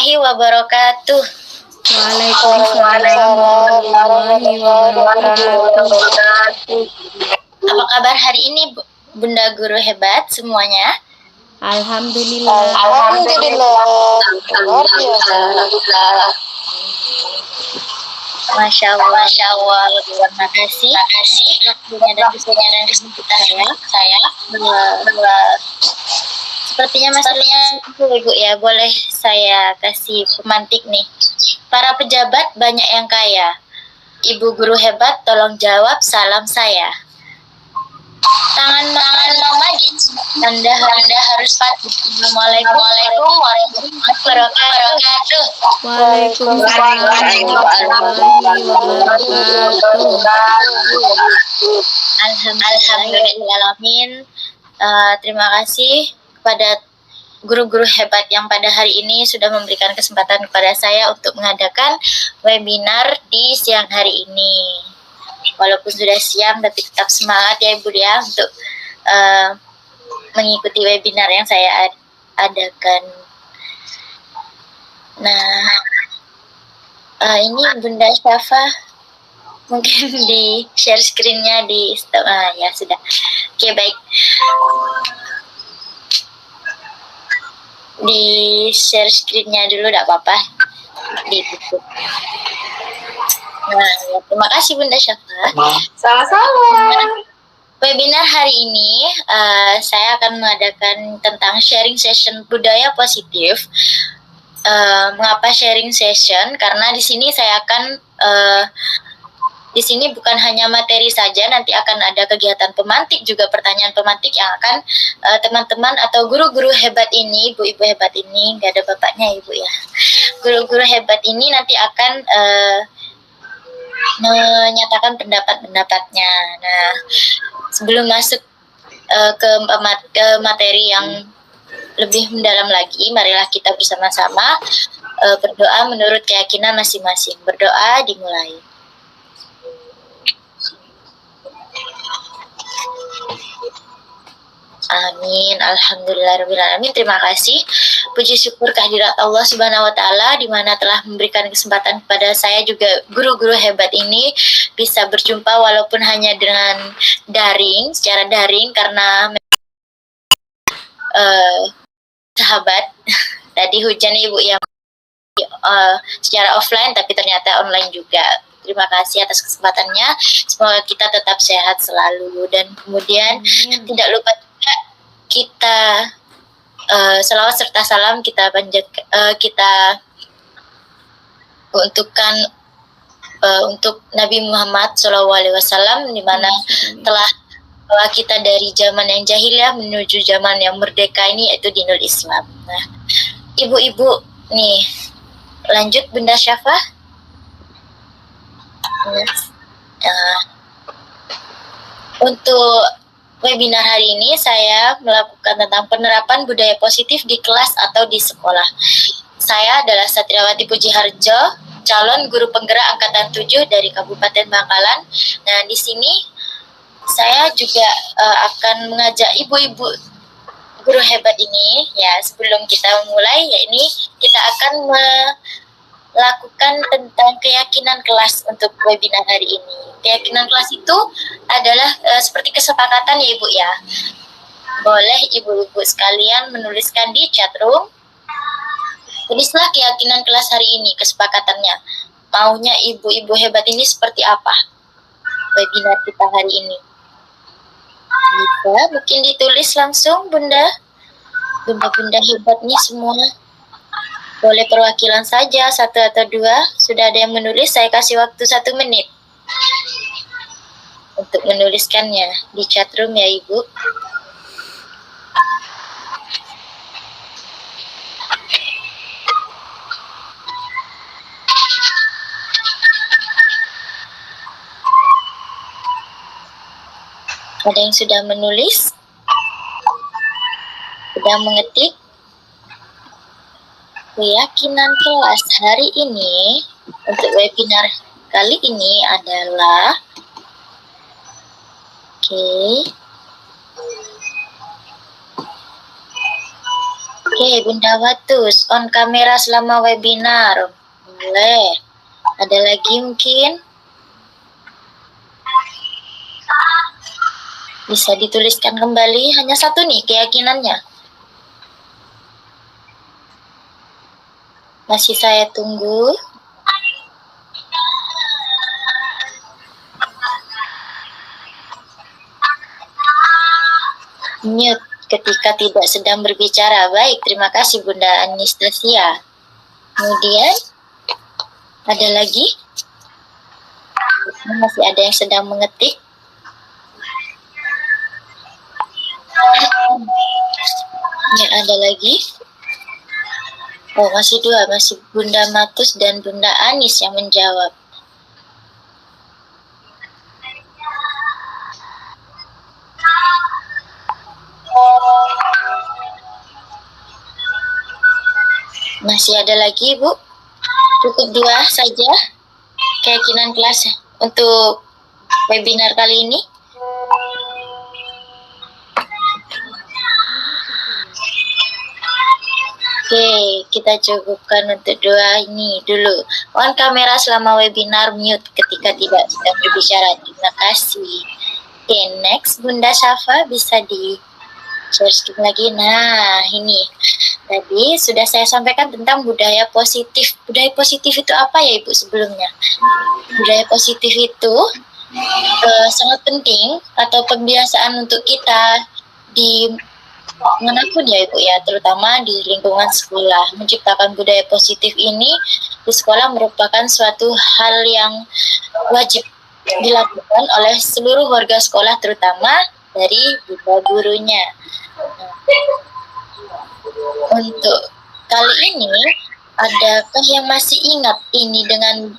warahmatullahi wabarakatuh. Waalaikumsalam warahmatullahi wabarakatuh. Apa kabar hari ini, Bunda Guru hebat semuanya? Alhamdulillah. Luar biasa. Masya Allah. Terima kasih. Waktunya dan kesempatan saya. Sepertinya Ibu ya, boleh saya kasih pemantik nih. Para pejabat banyak yang kaya. Ibu guru hebat, tolong jawab salam saya. Tangan mama Anda harus patuh. Assalamualaikum warahmatullahi wabarakatuh. Waalaikumsalam warahmatullahi wabarakatuh. Alhamdulillahirrahmanirrahim. Terima kasih kepada guru-guru hebat yang pada hari ini sudah memberikan kesempatan kepada saya untuk mengadakan webinar di siang hari ini. Walaupun sudah siang, tapi tetap semangat ya Ibu ya untuk mengikuti webinar yang saya adakan. Nah, ini Bunda Syafa, mungkin di share screen-nya di ya sudah. Oke, baik. Di share screen-nya dulu, tidak apa-apa. Ditutup. Nah, terima kasih Bunda Syafa. Sama-sama. Webinar hari ini saya akan mengadakan tentang sharing session budaya positif. Mengapa sharing session? Karena di sini saya akan di sini bukan hanya materi saja, nanti akan ada kegiatan pemantik juga, pertanyaan pemantik yang akan teman-teman atau guru-guru hebat ini, ibu-ibu hebat ini, nggak ada bapaknya Ibu ya. Guru-guru hebat ini nanti akan menyatakan pendapat-pendapatnya. Nah, sebelum masuk ke materi yang lebih mendalam lagi, marilah kita bersama-sama berdoa menurut keyakinan masing-masing. Berdoa dimulai. Amin. Alhamdulillahirrahmanirrahim. Terima kasih. Puji syukur kehadirat Allah Subhanahu wa Ta'ala, di mana telah memberikan kesempatan kepada saya juga guru-guru hebat ini bisa berjumpa walaupun hanya dengan secara daring, karena sahabat tadi hujan Ibu yang secara offline tapi ternyata online juga. Terima kasih atas kesempatannya. Semoga kita tetap sehat selalu, dan kemudian tidak lupa juga kita selawat serta salam kita untukkan untuk Nabi Muhammad SAW, di mana telah bawa kita dari zaman yang jahiliyah menuju zaman yang merdeka ini, yaitu dinul Islam. Nah, ibu-ibu nih, lanjut Bunda Syafa. Untuk webinar hari ini saya melakukan tentang penerapan budaya positif di kelas atau di sekolah. Saya adalah Satriawati Pujiharjo, calon guru penggerak angkatan 7 dari Kabupaten Bangkalan. Nah, di sini saya juga akan mengajak ibu-ibu guru hebat ini ya. Sebelum kita memulai, ya ini kita akan melakukan tentang keyakinan kelas untuk webinar hari ini. Keyakinan kelas itu adalah seperti kesepakatan ya Ibu ya. Boleh ibu-ibu sekalian menuliskan di chat room. Tulislah keyakinan kelas hari ini, kesepakatannya. Maunya ibu-ibu hebat ini seperti apa webinar kita hari ini. Bisa mungkin ditulis langsung Bunda hebat nih semua. Boleh perwakilan saja, 1 atau 2. Sudah ada yang menulis, saya kasih waktu 1 menit untuk menuliskannya di chat room ya Ibu. Ada yang sudah menulis? Sudah mengetik? Keyakinan kelas hari ini untuk webinar kali ini adalah Oke, Bunda Watus, on kamera selama webinar. Boleh. Ada lagi mungkin? Bisa dituliskan kembali, hanya satu nih keyakinannya. Masih saya tunggu. Mute ketika tidak sedang berbicara. Baik, terima kasih Bunda Anastasia. Kemudian, ada lagi? Masih ada yang sedang mengetik. Ya, ada lagi. Oh, masih dua. Masih Bunda Matus dan Bunda Anis yang menjawab. Masih ada lagi, Bu? Cukup dua saja keyakinan kelas untuk webinar kali ini. Oke, kita cukupkan untuk dua ini dulu. On kamera selama webinar, mute ketika tidak sedang berbicara. Terima kasih. Oke, next Bunda Syafa bisa di share screen lagi. Nah, ini tadi sudah saya sampaikan tentang budaya positif. Budaya positif itu apa ya Ibu sebelumnya? Budaya positif itu sangat penting atau kebiasaan untuk kita di manapun ya Ibu ya, terutama di lingkungan sekolah. Menciptakan budaya positif ini di sekolah merupakan suatu hal yang wajib dilakukan oleh seluruh warga sekolah, terutama dari gurunya. Untuk kali ini, adakah yang masih ingat ini dengan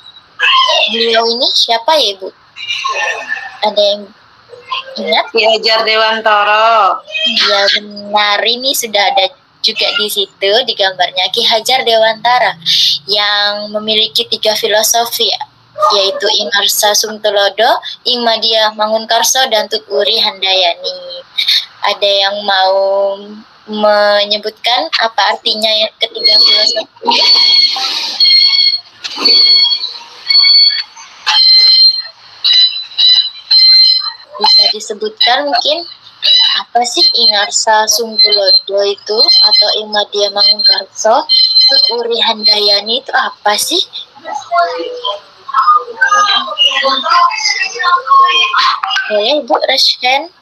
beliau ini siapa ya Ibu? Ada yang ingat? Ki Hajar Dewantara. Ya benar, ini sudah ada juga di situ di gambarnya Ki Hajar Dewantara yang memiliki 3 filosofi, yaitu Ingarsa Sumtulodo, Ingmadia Mangunkarso, dan Tuturi Handayani. Ada yang mau menyebutkan apa artinya yang ketiga filosofi? Bisa disebutkan mungkin apa sih Ingarsa Sumtulodo itu atau Ingmadia Mangunkarso? Tuturi Handayani itu apa sih? Boleh Bu Reshen?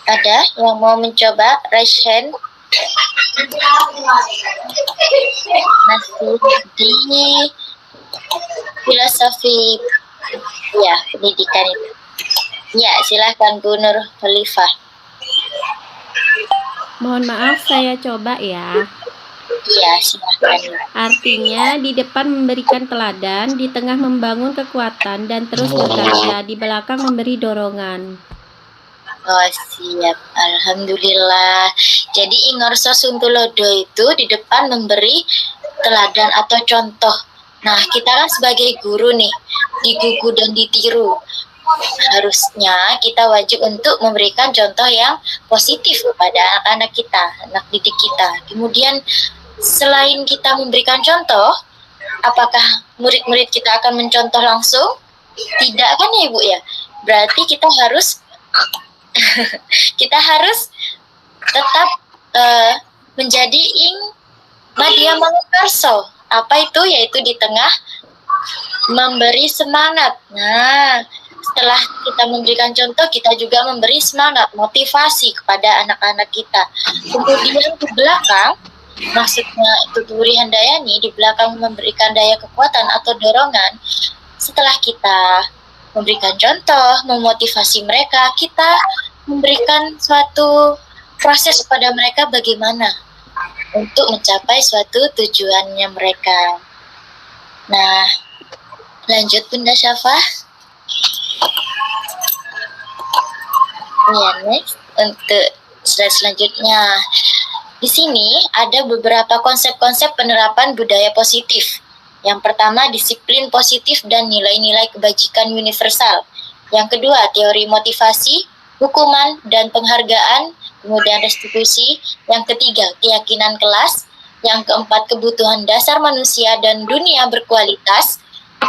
Ada yang mau mencoba raise hand? Masih di filosofi ya pendidikan itu. Ya, silahkan Bu Nur Khalifah. Mohon maaf, saya coba ya. Iya, silahkan. Artinya di depan memberikan teladan, di tengah membangun kekuatan, dan terus bekerja, di belakang memberi dorongan. Oh siap, alhamdulillah. Jadi Ingarsa Sumtulodo itu di depan memberi teladan atau contoh. Nah, kita kan sebagai guru nih, digugu dan ditiru. Harusnya kita wajib untuk memberikan contoh yang positif kepada anak-anak kita, anak didik kita. Kemudian selain kita memberikan contoh, apakah murid-murid kita akan mencontoh langsung? Tidak kan ya Ibu ya? Berarti kita harus tetap menjadi Ingmadia Mangunkarso. Apa itu? Yaitu di tengah memberi semangat. Nah, setelah kita memberikan contoh, kita juga memberi semangat, motivasi kepada anak-anak kita. Kemudian di belakang, maksudnya Tuturi Handayani, di belakang memberikan daya kekuatan atau dorongan. Setelah kita memberikan contoh, memotivasi mereka, kita memberikan suatu proses kepada mereka bagaimana untuk mencapai suatu tujuannya mereka. Nah, lanjut Bunda Syafa. Ya, next untuk slide selanjutnya. Di sini ada beberapa konsep-konsep penerapan budaya positif. Yang pertama, disiplin positif dan nilai-nilai kebajikan universal. Yang kedua, teori motivasi, hukuman, dan penghargaan, kemudian restitusi. Yang ketiga, keyakinan kelas. Yang keempat, kebutuhan dasar manusia dan dunia berkualitas.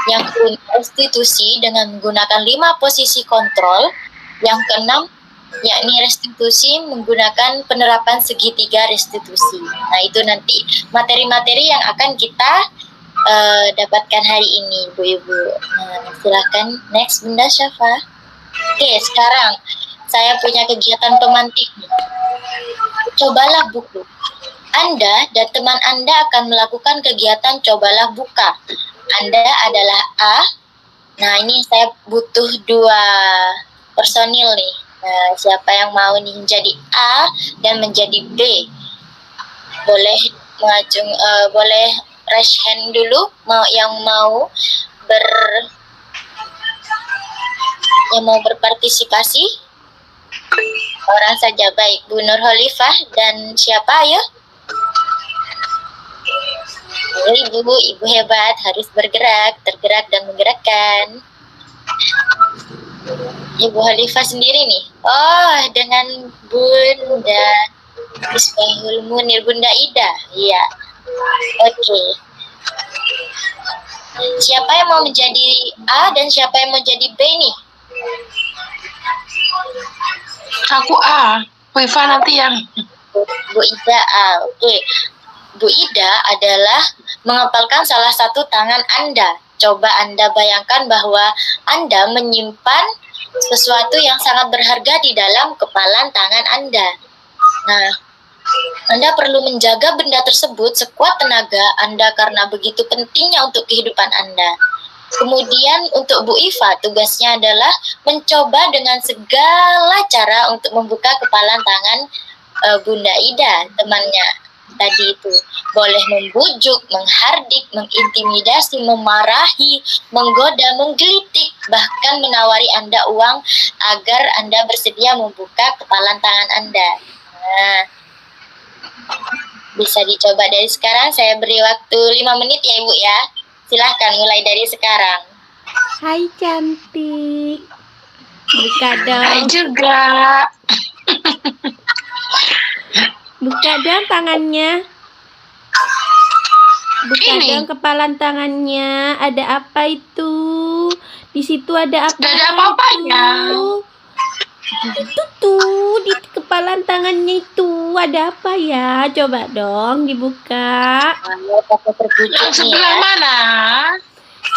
Yang kelima, restitusi dengan menggunakan 5 posisi kontrol. Yang keenam, yakni restitusi menggunakan penerapan segitiga restitusi. Nah, itu nanti materi-materi yang akan kita dapatkan hari ini, Ibu-Ibu. Nah, silahkan next, Bunda Syafa. Oke, sekarang saya punya kegiatan pemantik. Cobalah buku. Anda dan teman Anda akan melakukan kegiatan cobalah buka. Anda adalah A. Nah, ini saya butuh 2 personil nih. Nah, siapa yang mau nih menjadi A dan menjadi B? Boleh boleh raise hand dulu, yang mau berpartisipasi. Orang saja, baik. Bu Nur Holifah dan siapa, ayo? Ibu hebat, harus bergerak, tergerak dan menggerakkan. Ibu Holifah sendiri nih. Oh, dengan Bunda Misbahul Munir, Bunda Ida. Iya. Oke. Siapa yang mau menjadi A dan siapa yang mau jadi B nih? Aku A. Wifa nanti yang Bu Ida A. Oke. Bu Ida adalah mengepalkan salah satu tangan Anda. Coba Anda bayangkan bahwa Anda menyimpan sesuatu yang sangat berharga di dalam kepalan tangan Anda. Nah, Anda perlu menjaga benda tersebut sekuat tenaga Anda karena begitu pentingnya untuk kehidupan Anda. Kemudian untuk Bu Iva, tugasnya adalah mencoba dengan segala cara untuk membuka kepalan tangan Bunda Ida, temannya tadi itu. Boleh membujuk, menghardik, mengintimidasi, memarahi, menggoda, menggelitik, bahkan menawari Anda uang agar Anda bersedia membuka kepalan tangan Anda. Nah, bisa dicoba dari sekarang. Saya beri waktu 5 menit ya, Ibu ya. Silahkan mulai dari sekarang. Hai cantik. Buka dong. Hai juga. Buka dong tangannya. Buka Ini. dong kepalan tangannya. Ada apa itu? Di situ ada apa? Tidak ada apa-apanya. Itu tuh di kepalan tangannya itu ada apa ya? Coba dong dibuka. Ayo, pakai terbujuk Yang nih sebelah ya. mana?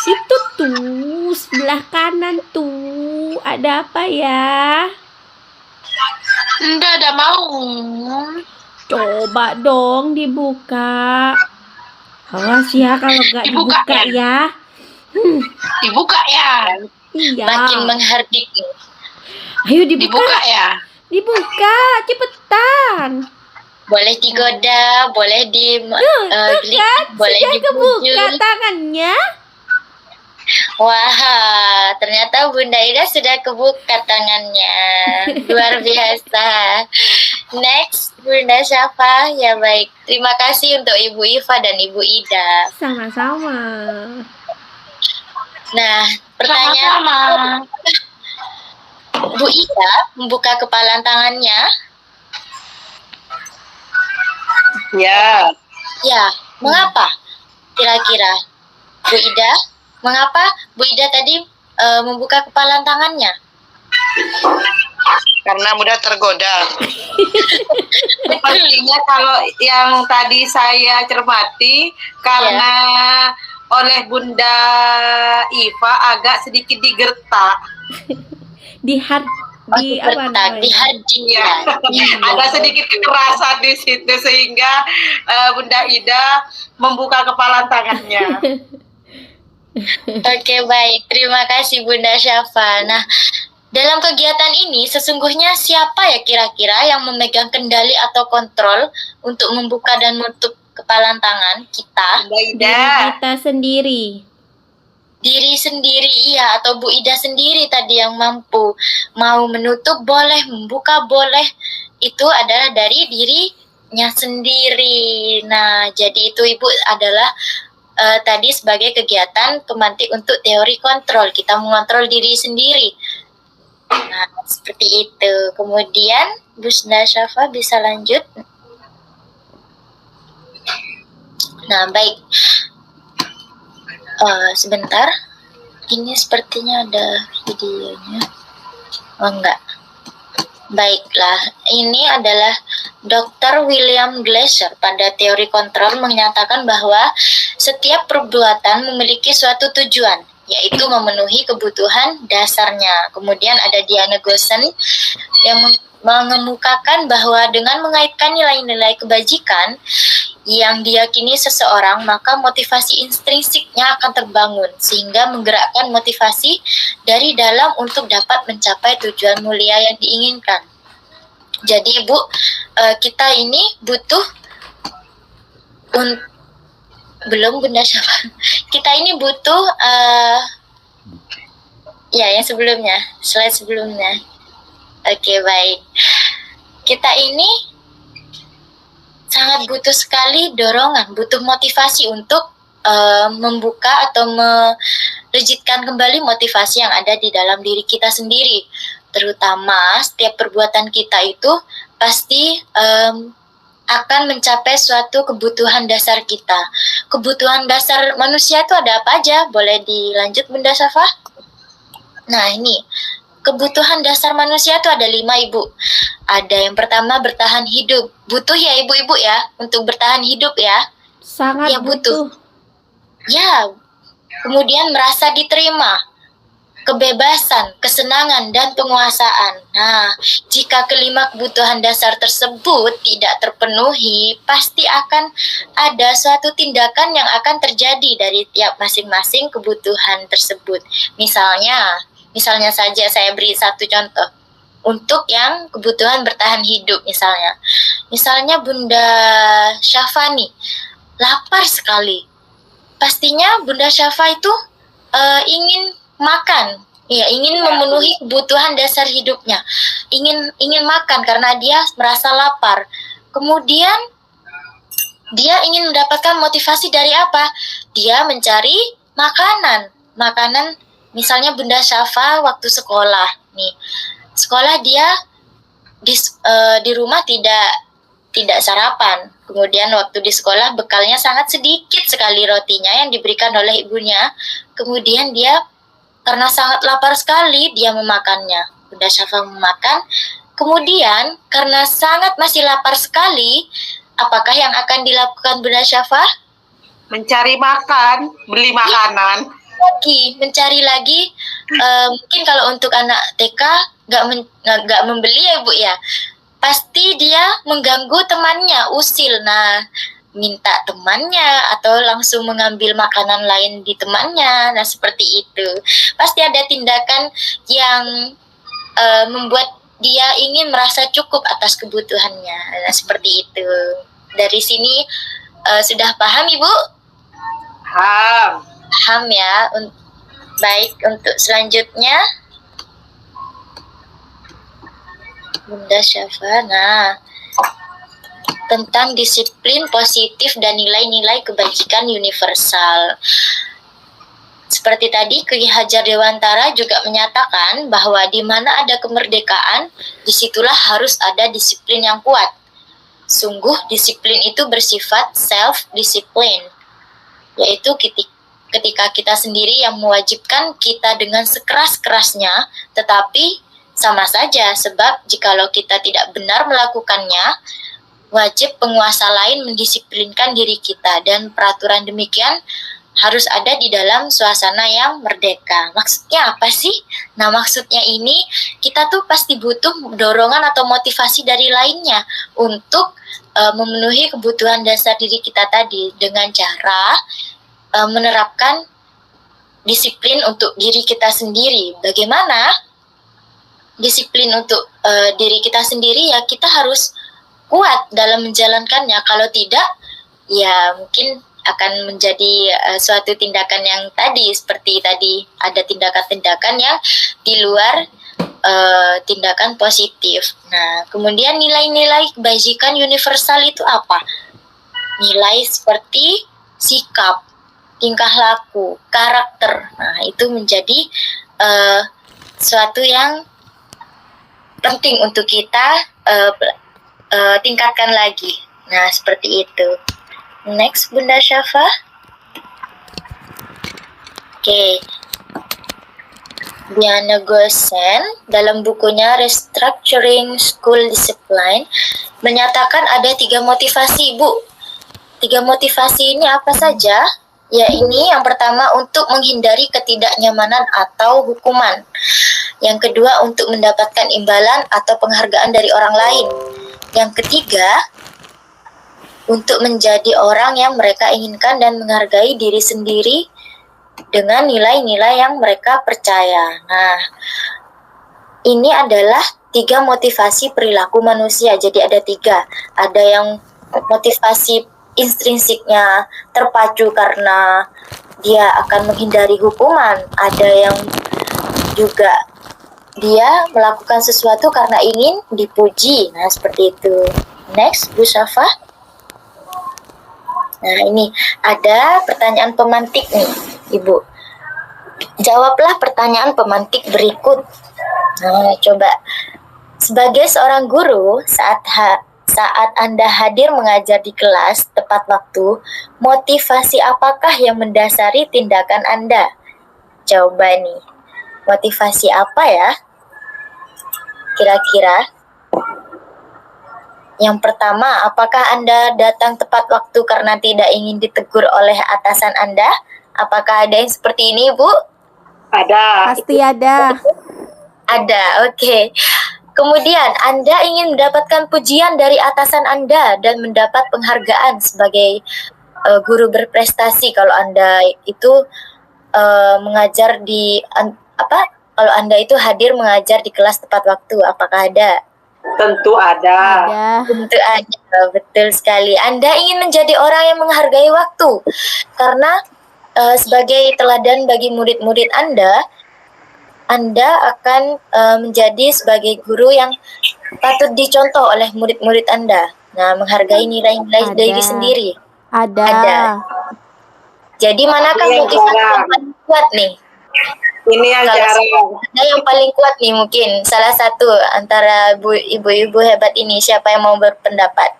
Itu tuh sebelah kanan tuh ada apa ya? Tidak ada mau. Coba dong dibuka. Awas ya kalau nggak Dibuka dibuka ya. Dibuka ya. Iya. Makin menghardik nih. Ayo dibuka. Dibuka ya. Dibuka, cepetan. Boleh digoda, boleh digelitik, Kan boleh sudah kebuka dibujuk. tangannya. Wah, ternyata Bunda Ida sudah kebuka tangannya. Luar biasa. Next, Bunda Syafa. Ya baik, terima kasih untuk Ibu Iva dan Ibu Ida. Sama-sama. Nah, pertanyaan Sama-sama. Bu Ida membuka kepalan tangannya. Ya. Ya, mengapa? Kira-kira Bu Ida, mengapa Bu Ida tadi membuka kepalan tangannya? Karena mudah tergoda. Sepertinya kalau yang tadi saya cermati, karena oleh Bunda Iva agak sedikit digertak. Dihardik Ya. Ada sedikit kekerasan di situ sehingga Bunda Ida membuka kepalan tangannya. Oke, baik. Terima kasih Bunda Syafa. Nah, dalam kegiatan ini sesungguhnya siapa ya kira-kira yang memegang kendali atau kontrol untuk membuka dan menutup kepalan tangan kita? Bunda Ida. Diri kita sendiri. Diri sendiri, iya, atau Bu Ida sendiri tadi yang mampu. Mau menutup boleh, membuka boleh. Itu adalah dari diri hidupnya sendiri. Nah, jadi itu Ibu adalah tadi sebagai kegiatan pemantik untuk teori kontrol. Kita mengontrol diri sendiri. Nah, seperti itu. Kemudian Bunda Syafa bisa lanjut. Nah, baik. Sebentar. Ini sepertinya ada videonya. Oh, enggak. Baiklah, ini adalah Dr. William Glasser pada teori kontrol menyatakan bahwa setiap perbuatan memiliki suatu tujuan, yaitu memenuhi kebutuhan dasarnya. Kemudian ada Diana Gosen yang mengemukakan bahwa dengan mengaitkan nilai-nilai kebajikan yang diyakini seseorang, maka motivasi intrinsiknya akan terbangun sehingga menggerakkan motivasi dari dalam untuk dapat mencapai tujuan mulia yang diinginkan. Jadi Ibu, kita ini butuh belum Bunda Syafa. Kita ini butuh ya yang sebelumnya, slide sebelumnya. Oke, baik. Kita ini sangat butuh sekali dorongan, butuh motivasi untuk membuka atau melejitkan kembali motivasi yang ada di dalam diri kita sendiri. Terutama setiap perbuatan kita itu pasti akan mencapai suatu kebutuhan dasar kita. Kebutuhan dasar manusia itu ada apa aja? Boleh dilanjut Bunda Syafa? Nah, ini kebutuhan dasar manusia itu ada 5 Ibu. Ada yang pertama bertahan hidup. Butuh ya Ibu-ibu ya untuk bertahan hidup ya. Sangat Ya, butuh. butuh. Ya. Kemudian merasa diterima, kebebasan, kesenangan, dan penguasaan. Nah, jika kelima kebutuhan dasar tersebut tidak terpenuhi, pasti akan ada suatu tindakan yang akan terjadi dari tiap masing-masing kebutuhan tersebut. Misalnya saja saya beri satu contoh. Untuk yang kebutuhan bertahan hidup misalnya Bunda Syafa nih, lapar sekali. Pastinya Bunda Syafa itu ingin makan, ya, ingin memenuhi kebutuhan dasar hidupnya, ingin makan karena dia merasa lapar. Kemudian dia ingin mendapatkan motivasi dari apa? Dia mencari makanan. Misalnya Bunda Syafa waktu sekolah nih, sekolah dia di rumah tidak sarapan. Kemudian waktu di sekolah bekalnya sangat sedikit sekali rotinya yang diberikan oleh ibunya. Kemudian dia karena sangat lapar sekali, dia memakannya. Bunda Syafa memakan. Kemudian, karena sangat masih lapar sekali, apakah yang akan dilakukan Bunda Syafa? Mencari makan, beli makanan. Mencari lagi. Mungkin kalau untuk anak TK nggak membeli ya Ibu ya. Pasti dia mengganggu temannya, usil. Nah, minta temannya atau langsung mengambil makanan lain di temannya. Nah, seperti itu. Pasti ada tindakan yang membuat dia ingin merasa cukup atas kebutuhannya. Nah, seperti itu. Dari sini sudah paham Ibu? Paham ya. Baik, untuk selanjutnya Bunda Syafa. Nah, tentang disiplin positif dan nilai-nilai kebajikan universal. Seperti tadi, Ki Hajar Dewantara juga menyatakan bahwa di mana ada kemerdekaan, disitulah harus ada disiplin yang kuat. Sungguh disiplin itu bersifat self-discipline, yaitu ketika kita sendiri yang mewajibkan kita dengan sekeras-kerasnya, tetapi sama saja sebab jikalau kita tidak benar melakukannya, wajib penguasa lain mendisiplinkan diri kita dan peraturan demikian harus ada di dalam suasana yang merdeka. Maksudnya apa sih? Nah, maksudnya ini kita tuh pasti butuh dorongan atau motivasi dari lainnya untuk memenuhi kebutuhan dasar diri kita tadi dengan cara menerapkan disiplin untuk diri kita sendiri. Bagaimana? Disiplin untuk diri kita sendiri ya kita harus kuat dalam menjalankannya. Kalau tidak, ya mungkin akan menjadi suatu tindakan yang tadi seperti tadi ada tindakan-tindakan yang di luar tindakan positif. Nah, kemudian nilai-nilai kebajikan universal itu apa? Nilai seperti sikap, tingkah laku, karakter. Nah, itu menjadi suatu yang penting untuk kita tingkatkan lagi. Nah, seperti itu. Next, Bunda Syafa. Oke. Diana Gosen dalam bukunya Restructuring School Discipline menyatakan ada 3 motivasi, Bu. 3 motivasi ini apa saja? Ya, ini yang pertama untuk menghindari ketidaknyamanan atau hukuman. Yang kedua untuk mendapatkan imbalan atau penghargaan dari orang lain. Yang ketiga untuk menjadi orang yang mereka inginkan dan menghargai diri sendiri dengan nilai-nilai yang mereka percaya. Nah, ini adalah 3 motivasi perilaku manusia. Jadi ada 3. Ada yang motivasi intrinsiknya terpacu karena dia akan menghindari hukuman. Ada yang juga dia melakukan sesuatu karena ingin dipuji. Nah, seperti itu. Next, Bu Syafa. Nah, ini ada pertanyaan pemantik nih, Ibu. Jawablah pertanyaan pemantik berikut. Nah, coba. Sebagai seorang guru, saat Anda hadir mengajar di kelas tepat waktu, motivasi apakah yang mendasari tindakan Anda? Coba nih, motivasi apa ya? Kira-kira? Yang pertama, apakah Anda datang tepat waktu karena tidak ingin ditegur oleh atasan Anda? Apakah ada yang seperti ini, Bu? Ada. Pasti ada. Ada, oke. Kemudian, Anda ingin mendapatkan pujian dari atasan Anda dan mendapat penghargaan sebagai guru berprestasi kalau Anda itu mengajar di kalau Anda itu hadir mengajar di kelas tepat waktu. Apakah ada? Tentu ada. Ada. Tentu ada, betul sekali. Anda ingin menjadi orang yang menghargai waktu karena sebagai teladan bagi murid-murid Anda akan menjadi sebagai guru yang patut dicontoh oleh murid-murid Anda. Nah, menghargai nilai-nilai diri sendiri. Ada. Jadi manakah Ini yang motivasi jarang. yang paling kuat nih? Ini yang jarang. Ada yang paling kuat nih mungkin salah satu antara ibu-ibu hebat ini, siapa yang mau berpendapat?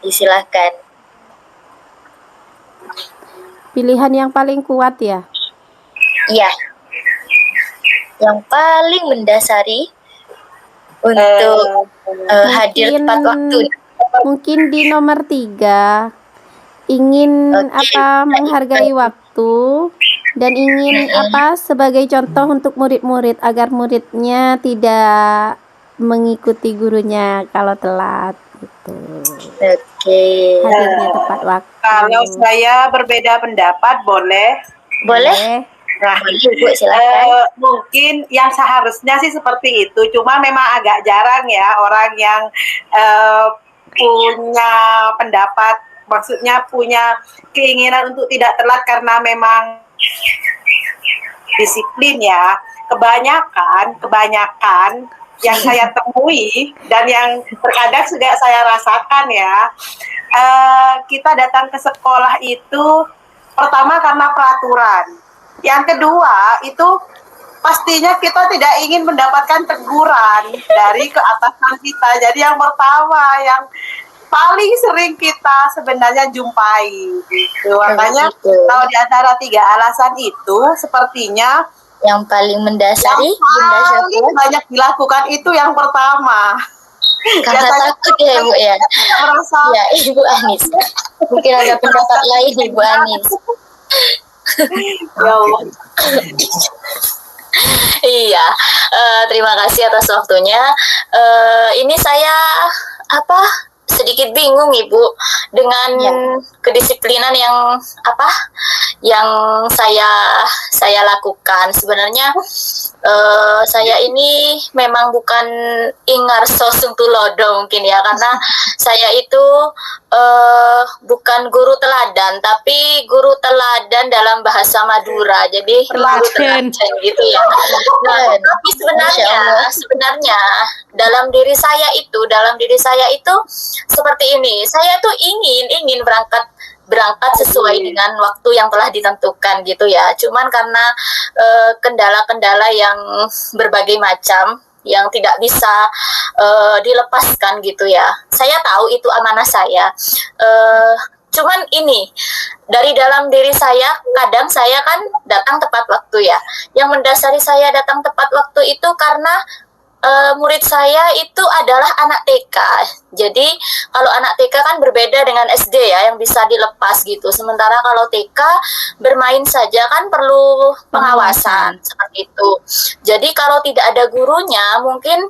Silakan. Pilihan yang paling kuat ya. Iya. Yang paling mendasari untuk hadir tepat waktu. Mungkin di nomor 3 ingin Oke. menghargai waktu dan ingin sebagai contoh untuk murid-murid agar muridnya tidak mengikuti gurunya kalau telat gitu. Oke. Hadirnya tepat waktu. Kalau saya berbeda pendapat, boleh? Boleh? Nah, Boleh, Bu, silakan. mungkin yang seharusnya sih seperti itu. Cuma memang agak jarang ya orang yang punya pendapat, maksudnya punya keinginan untuk tidak telat karena memang disiplin ya. Kebanyakan yang saya temui dan yang terkadang juga saya rasakan ya, kita datang ke sekolah itu pertama karena peraturan. Yang kedua itu pastinya kita tidak ingin mendapatkan teguran dari keatasan kita. Jadi yang pertama yang paling sering kita sebenarnya jumpai gitu. Makanya kalau di antara 3 alasan itu sepertinya yang paling mendasari yang paling banyak dilakukan itu yang pertama. karena takut ya, Bu ya. Merasa Ya, Ibu Anis. Mungkin ada pendapat lain, Ibu Anis. ya Allah. Iya, terima kasih atas waktunya. Ini saya sedikit bingung, Ibu, dengan kedisiplinan yang saya lakukan. Sebenarnya Saya ini memang bukan Ingarso Sungtulodo mungkin ya, karena saya itu bukan guru teladan, tapi guru teladan dalam bahasa Madura. Jadi guru teladan gitu ya. Nah, tapi sebenarnya dalam diri saya itu seperti ini. Saya tuh ingin berangkat sesuai dengan waktu yang telah ditentukan gitu ya. Cuman karena kendala-kendala yang berbagai macam yang tidak bisa dilepaskan gitu ya. Saya tahu itu amanah saya. Cuman ini dari dalam diri saya, kadang saya kan datang tepat waktu ya. Yang mendasari saya datang tepat waktu itu karena murid saya itu adalah anak TK. Jadi kalau anak TK kan berbeda dengan SD ya, yang bisa dilepas gitu. Sementara kalau TK bermain saja kan perlu pengawasan seperti itu. Jadi kalau tidak ada gurunya, mungkin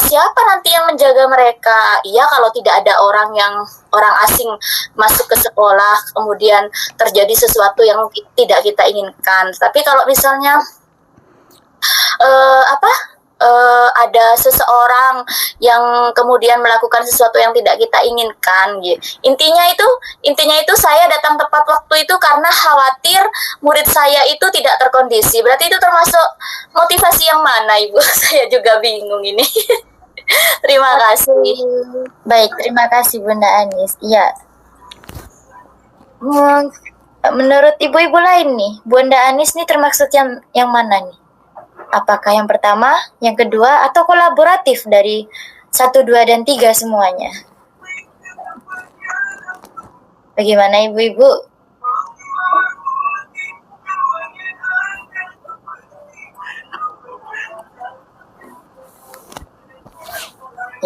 siapa nanti yang menjaga mereka? Iya, kalau tidak ada orang asing masuk ke sekolah, kemudian terjadi sesuatu yang tidak kita inginkan. Tapi kalau misalnya ada seseorang yang kemudian melakukan sesuatu yang tidak kita inginkan gitu. Intinya itu saya datang tepat waktu itu karena khawatir murid saya itu tidak terkondisi. Berarti itu termasuk motivasi yang mana, Ibu? Saya juga bingung ini. Terima kasih. Baik, terima kasih Bunda Anis. Iya. Menurut ibu-ibu lain nih, Bunda Anis nih termaksud yang mana nih? Apakah yang pertama, yang kedua, atau kolaboratif dari 1, 2, dan 3 semuanya? Bagaimana ibu-ibu?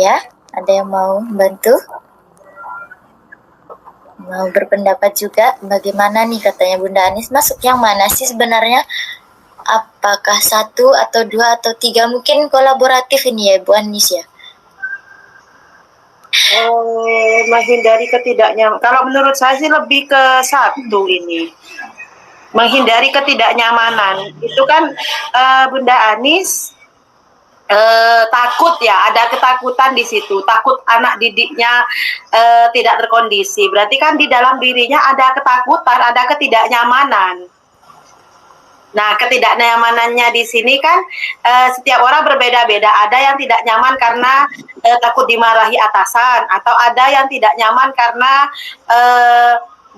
Ya, ada yang mau bantu? Mau berpendapat juga? Bagaimana nih katanya Bunda Anis, masuk yang mana sih sebenarnya? Apakah 1 atau 2 atau 3? Mungkin kolaboratif ini ya Bu Anis ya. Menghindari ketidaknyamanan. Kalau menurut saya sih lebih ke 1 ini. Menghindari ketidaknyamanan. Itu kan Bunda Anis takut ya, ada ketakutan di situ. Takut anak didiknya tidak terkondisi. Berarti kan di dalam dirinya ada ketakutan, ada ketidaknyamanan. Nah, ketidaknyamanannya di sini kan setiap orang berbeda-beda. Ada yang tidak nyaman karena takut dimarahi atasan, atau ada yang tidak nyaman karena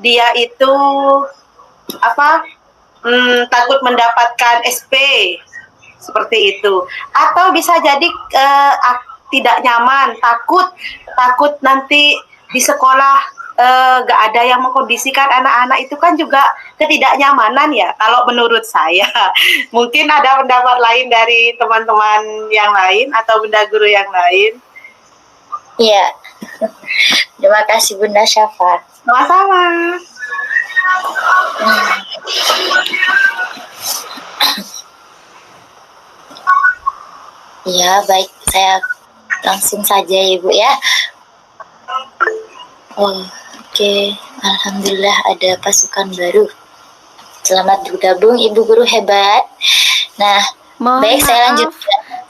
dia itu takut mendapatkan SP seperti itu. Atau bisa jadi tidak nyaman, takut nanti di sekolah gak ada yang mengkondisikan anak-anak. Itu kan juga ketidaknyamanan ya kalau menurut saya. Mungkin ada pendapat lain dari teman-teman yang lain atau bunda guru yang lain. Iya. Terima kasih Bunda Syafa. Sama-sama. Iya, baik, saya langsung saja Ibu ya. Oke, alhamdulillah ada pasukan baru. Selamat bergabung Ibu Guru hebat. Nah, baik, saya lanjut.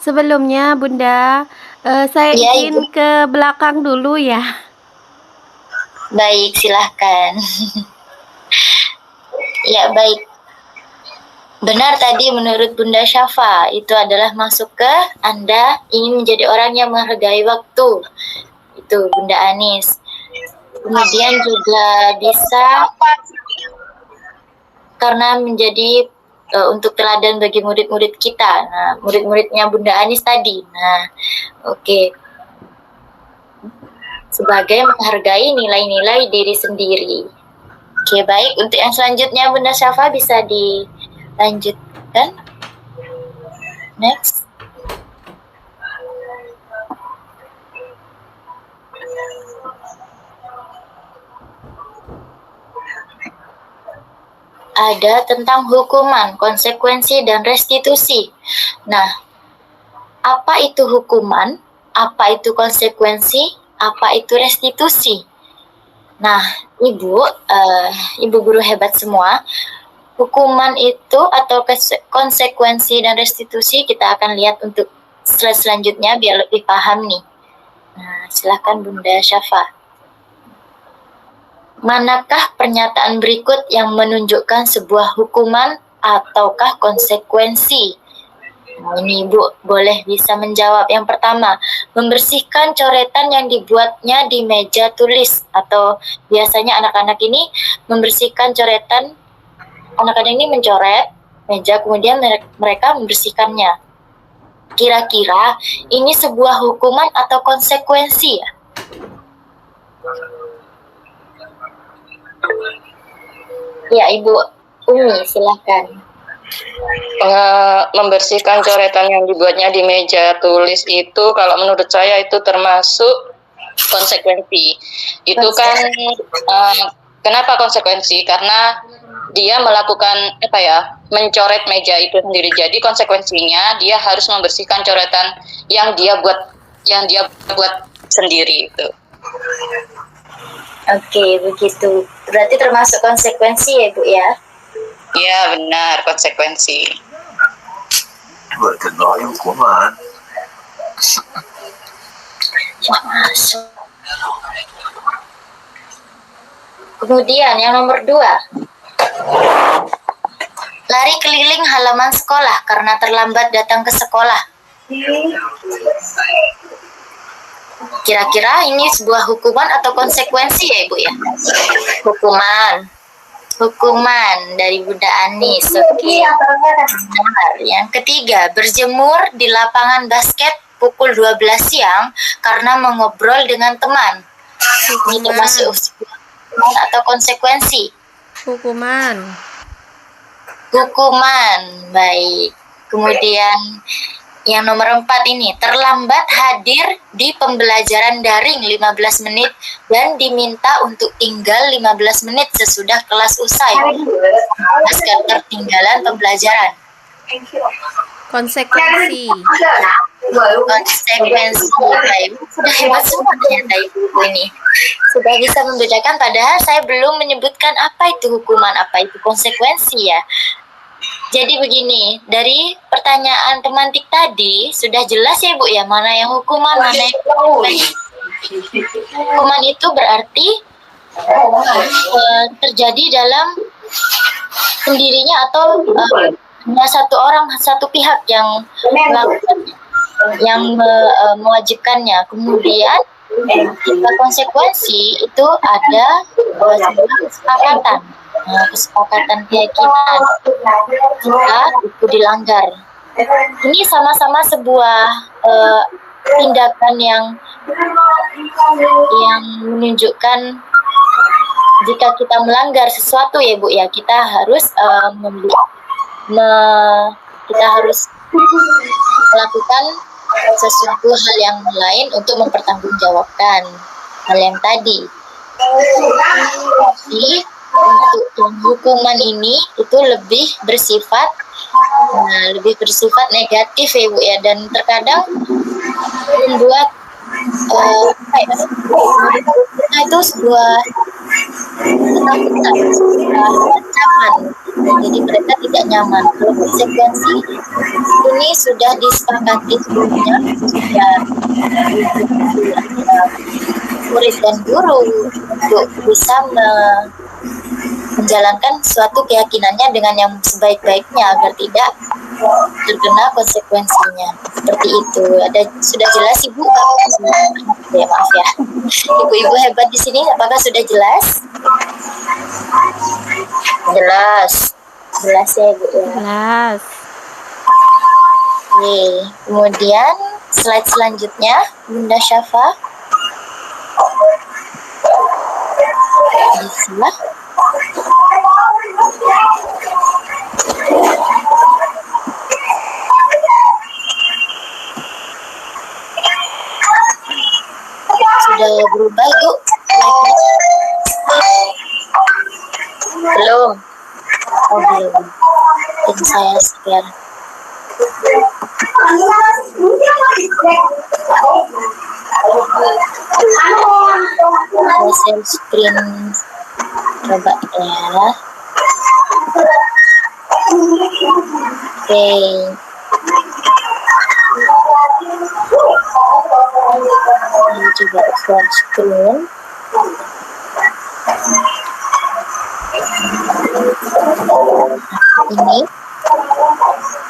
Sebelumnya Bunda, saya izin Ibu ke belakang dulu ya. Baik, silahkan. Ya, baik. Benar tadi menurut Bunda Syafa, itu adalah masuk ke Anda ingin menjadi orang yang menghargai waktu. Itu Bunda Anis. Kemudian juga bisa karena menjadi untuk teladan bagi murid-murid kita. Nah, murid-muridnya Bunda Anis tadi. Nah, oke. Sebagai menghargai nilai-nilai diri sendiri. Oke, baik. Untuk yang selanjutnya Bunda Syafa bisa dilanjutkan. Next. Ada tentang hukuman, konsekuensi, dan restitusi. Nah, apa itu hukuman? Apa itu konsekuensi? Apa itu restitusi? Nah, Ibu Guru hebat semua, hukuman itu atau konsekuensi dan restitusi kita akan lihat untuk slide selanjutnya biar lebih paham nih. Nah, silakan Bunda Syafa. Manakah pernyataan berikut yang menunjukkan sebuah hukuman ataukah konsekuensi? Nah, ini Ibu boleh bisa menjawab. Yang pertama, membersihkan coretan yang dibuatnya di meja tulis, atau biasanya anak-anak ini membersihkan coretan. Anak-anak ini mencoret meja, kemudian mereka membersihkannya. Kira-kira ini sebuah hukuman atau konsekuensi ya? Ya, Ibu Umi, silahkan. Membersihkan coretan yang dibuatnya di meja tulis itu, kalau menurut saya itu termasuk konsekuensi. Itu kan kenapa konsekuensi? Karena dia melakukan mencoret meja itu sendiri. Jadi konsekuensinya dia harus membersihkan coretan yang dia buat sendiri itu. Oke, begitu. Berarti termasuk konsekuensi ya, Bu ya? Iya, benar, konsekuensi. Berkenal hukuman. Masuk. Kemudian yang nomor 2. Lari keliling halaman sekolah karena terlambat datang ke sekolah. Kira-kira ini sebuah hukuman atau konsekuensi ya, Ibu ya? Hukuman dari Bunda Anis. Oke. Benar. Yang ketiga, berjemur di lapangan basket pukul 12 siang karena mengobrol dengan teman. Ini termasuk hukuman atau konsekuensi? Hukuman. Baik. Kemudian yang nomor 4 ini, terlambat hadir di pembelajaran daring 15 menit dan diminta untuk tinggal 15 menit sesudah kelas usai. Ketertinggalan pembelajaran. Konsekuensi. Baik. Sudah hebat semua ternyata Ibu ini. Sudah bisa membedakan, padahal saya belum menyebutkan apa itu hukuman, apa itu konsekuensi ya. Jadi begini, dari pertanyaan pemantik tadi sudah jelas ya Bu ya, mana yang hukuman, mana yang konsekuensi. Hukuman itu berarti terjadi dalam sendirinya atau satu orang, satu pihak yang melakukan, yang mewajibkannya. Kemudian jika konsekuensi itu ada sebuah kesepakatan. Kesepakatan keyakinan jika itu dilanggar. Ini sama-sama sebuah tindakan yang menunjukkan jika kita melanggar sesuatu ya Bu ya, kita harus kita harus melakukan sesuatu hal yang lain untuk mempertanggungjawabkan hal yang tadi. Jadi untuk hukuman ini itu lebih bersifat negatif ya Bu ya, dan terkadang membuat itu sebuah ketakutan, sebuah ancaman. Jadi mereka tidak nyaman. Kalau konsekuensi ini sudah disepakati sebelumnya, sudah murid dan guru untuk bisa menjalankan suatu keyakinannya dengan yang sebaik-baiknya agar tidak terkena konsekuensinya. Seperti itu. Sudah jelas Ibu? Ya, maaf ya. Ibu-ibu hebat di sini, apakah sudah jelas? Jelas ya Ibu ya. Jelas. Oke, kemudian slide selanjutnya Bunda Syafa. Bismillah. Sudah berubah Ibu? Belum. Oh belum. Ini saya share. Saya share screen. Coba ya. Oke. Ini coba share screen. Ini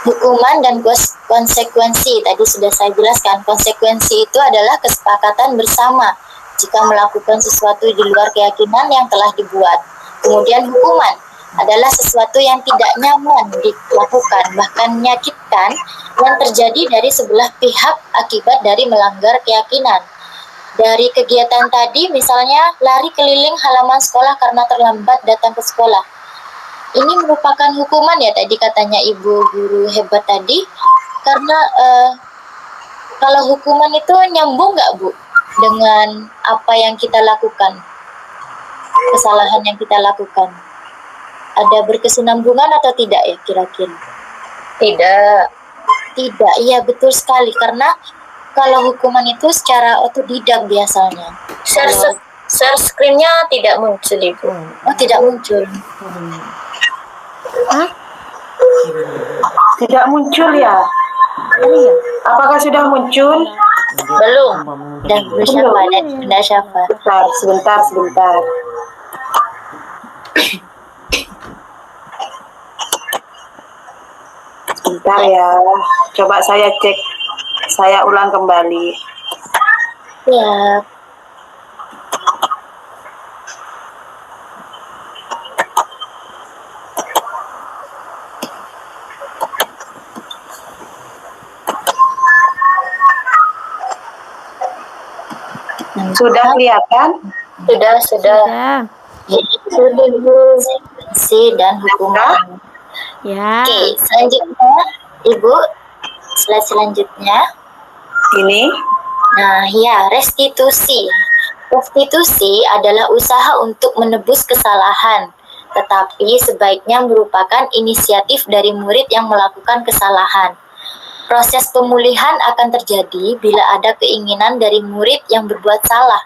hukuman dan konsekuensi. Tadi sudah saya jelaskan, konsekuensi itu adalah kesepakatan bersama jika melakukan sesuatu di luar keyakinan yang telah dibuat. Kemudian hukuman adalah sesuatu yang tidak nyaman dilakukan, bahkan menyakitkan, yang terjadi dari sebelah pihak akibat dari melanggar keyakinan. Dari kegiatan tadi, misalnya lari keliling halaman sekolah karena terlambat datang ke sekolah. Ini merupakan hukuman ya tadi katanya ibu guru hebat tadi, karena kalau hukuman itu nyambung nggak Bu dengan apa yang kita lakukan, kesalahan yang kita lakukan? Ada berkesinambungan atau tidak ya kira-kira? Tidak. Tidak, iya betul sekali, karena kalau hukuman itu secara otodidak biasanya. Share screen-nya tidak muncul Ibu. Oh, tidak muncul. Tidak muncul ya? Apakah sudah muncul? Belum. Dan Bunda Syafa. Sebentar. Sebentar ya. Coba saya cek. Saya ulang kembali. Ya, Sudah kelihatan? Sudah. Sudah. konsekuensi dan hukuman. Ya. Oke, selanjutnya Ibu, slide selanjutnya. Ini. Nah, ya, restitusi. Restitusi adalah usaha untuk menebus kesalahan, tetapi sebaiknya merupakan inisiatif dari murid yang melakukan kesalahan. Proses pemulihan akan terjadi bila ada keinginan dari murid yang berbuat salah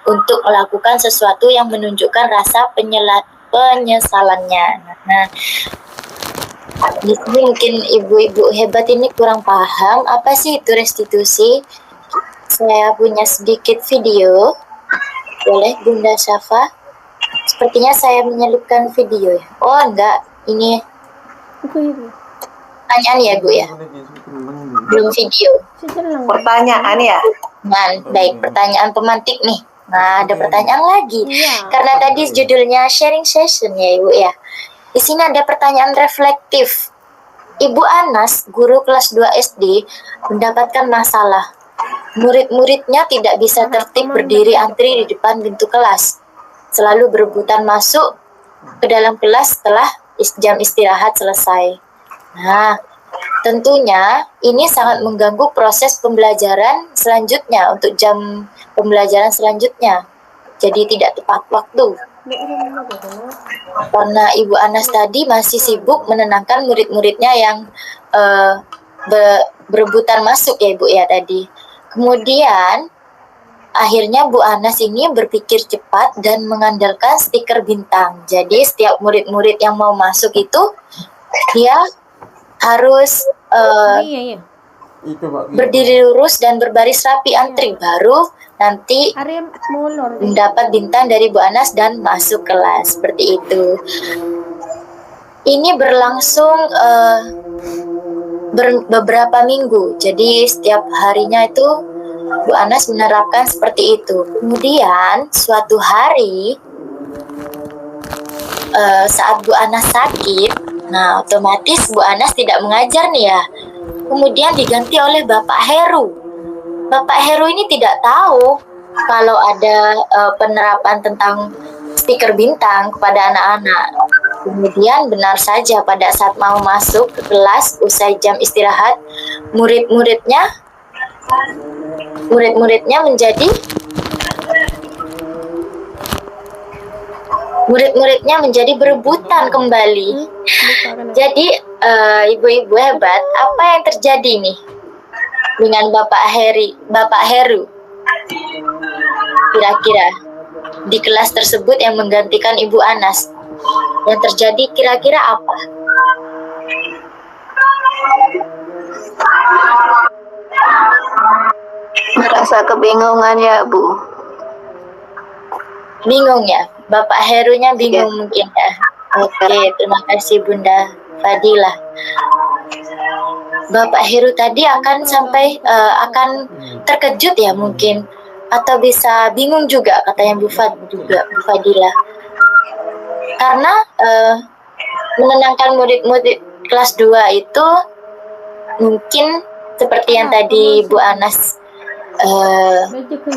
untuk melakukan sesuatu yang menunjukkan rasa penyesalannya. Nah, di sini mungkin ibu-ibu hebat ini kurang paham apa sih itu restitusi. Saya punya sedikit video. Boleh Bunda Syafa? Sepertinya saya menyelipkan video ya. Oh enggak, ini pertanyaan ya Bu ya? Belum video. Pertanyaan ya? Nah, baik, pertanyaan pemantik nih. Nah, ada pertanyaan lagi. Iya. Karena tadi judulnya sharing session ya Ibu ya. Di sini ada pertanyaan reflektif. Ibu Anas, guru kelas 2 SD, mendapatkan masalah. Murid-muridnya tidak bisa tertib berdiri antri di depan pintu kelas. Selalu berebutan masuk ke dalam kelas setelah jam istirahat selesai. Nah, tentunya ini sangat mengganggu proses pembelajaran selanjutnya untuk jam pembelajaran selanjutnya. Jadi tidak tepat waktu. Karena Ibu Anas tadi masih sibuk menenangkan murid-muridnya yang berebutan masuk ya Ibu ya tadi. Kemudian akhirnya Bu Anas ini berpikir cepat dan mengandalkan stiker bintang. Jadi setiap murid-murid yang mau masuk itu dia harus Iya. berdiri lurus dan berbaris rapi antri, baru nanti mendapat bintang dari Bu Anas dan masuk kelas. Seperti itu. Ini berlangsung beberapa minggu. Jadi setiap harinya itu Bu Anas menerapkan seperti itu. Kemudian suatu hari saat Bu Anas sakit, nah otomatis Bu Anas tidak mengajar nih ya. Kemudian diganti oleh Bapak Heru. Bapak Heru ini tidak tahu kalau ada penerapan tentang stiker bintang kepada anak-anak. Kemudian benar saja pada saat mau masuk ke kelas usai jam istirahat, murid-muridnya menjadi berebutan kembali. Jadi ibu-ibu hebat, apa yang terjadi nih dengan Bapak Heru? Kira-kira di kelas tersebut yang menggantikan Ibu Anas, yang terjadi kira-kira apa? Rasa kebingungan ya, Bu. Bingung ya? Bapak Herunya bingung mungkin ya? Oke, terima kasih Bunda Fadilah. Bapak Heru tadi akan akan terkejut ya mungkin, atau bisa bingung juga katanya Bu Fadilah. Karena menenangkan murid-murid kelas 2 itu mungkin seperti yang tadi Bu Anas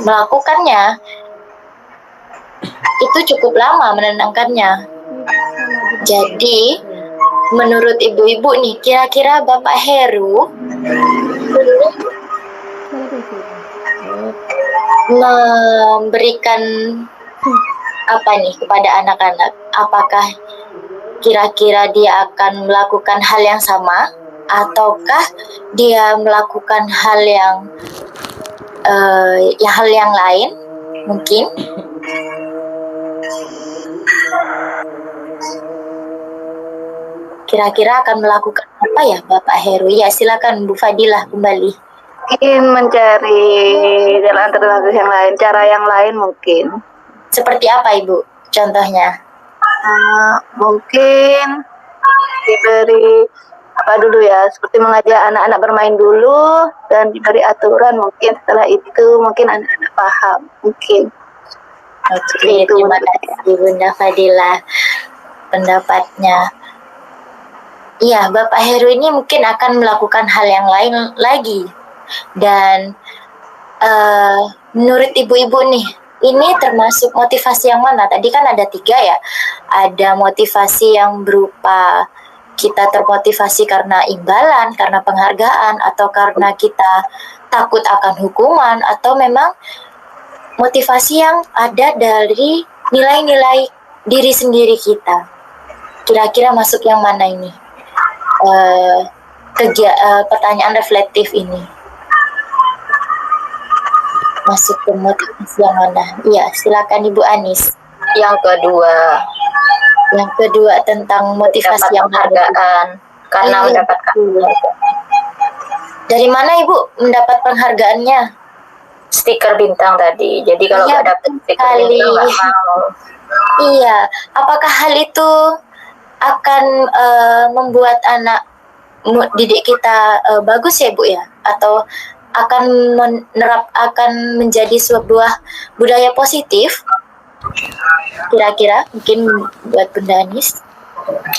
melakukannya, itu cukup lama menenangkannya. Jadi menurut ibu-ibu nih, kira-kira Bapak Heru memberikan apa nih kepada anak-anak? Apakah kira-kira dia akan melakukan hal yang sama, ataukah dia melakukan hal yang lain mungkin? Kira-kira akan melakukan apa ya Bapak Heru? Ya silakan Bu Fadilah kembali. Mungkin mencari jalan alternatif yang lain, cara yang lain mungkin. Seperti apa Ibu? Contohnya? Mungkin diberi apa dulu ya, seperti mengajak anak-anak bermain dulu dan diberi aturan, mungkin setelah itu mungkin anak-anak paham mungkin. Oke, terima kasih Bunda Fadilah pendapatnya. Iya, Bapak Heru ini mungkin akan melakukan hal yang lain lagi. Dan menurut ibu-ibu nih, ini termasuk motivasi yang mana? Tadi kan ada 3 ya. Ada motivasi yang berupa kita termotivasi karena imbalan, karena penghargaan, atau karena kita takut akan hukuman, atau memang motivasi yang ada dari nilai-nilai diri sendiri kita. Kira-kira masuk yang mana ini? Pertanyaan reflektif ini masuk ke motivasi yang mana? Iya, silakan Ibu Anis. Yang kedua tentang motivasi yang penghargaan karena mendapatkan Dari mana Ibu mendapat penghargaannya? stiker bintang tadi. Jadi kalau nggak dapat stiker bintang nggak mau. Iya, apakah hal itu akan membuat anak didik kita bagus ya Bu ya, atau akan menjadi sebuah budaya positif? Kira-kira mungkin buat Bunda Anis?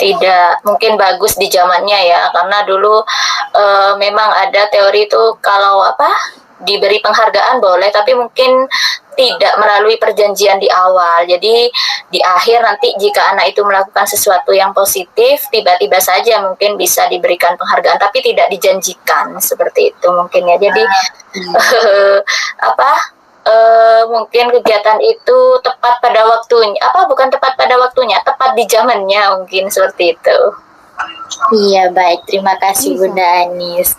Tidak, mungkin bagus di zamannya ya, karena dulu memang ada teori itu kalau diberi penghargaan boleh, tapi mungkin tidak melalui perjanjian di awal. Jadi di akhir nanti jika anak itu melakukan sesuatu yang positif, tiba-tiba saja mungkin bisa diberikan penghargaan, tapi tidak dijanjikan seperti itu mungkin ya. Jadi mungkin kegiatan itu tepat pada waktunya, bukan tepat pada waktunya, tepat di zamannya mungkin seperti itu. Iya, baik, terima kasih Bunda Anis.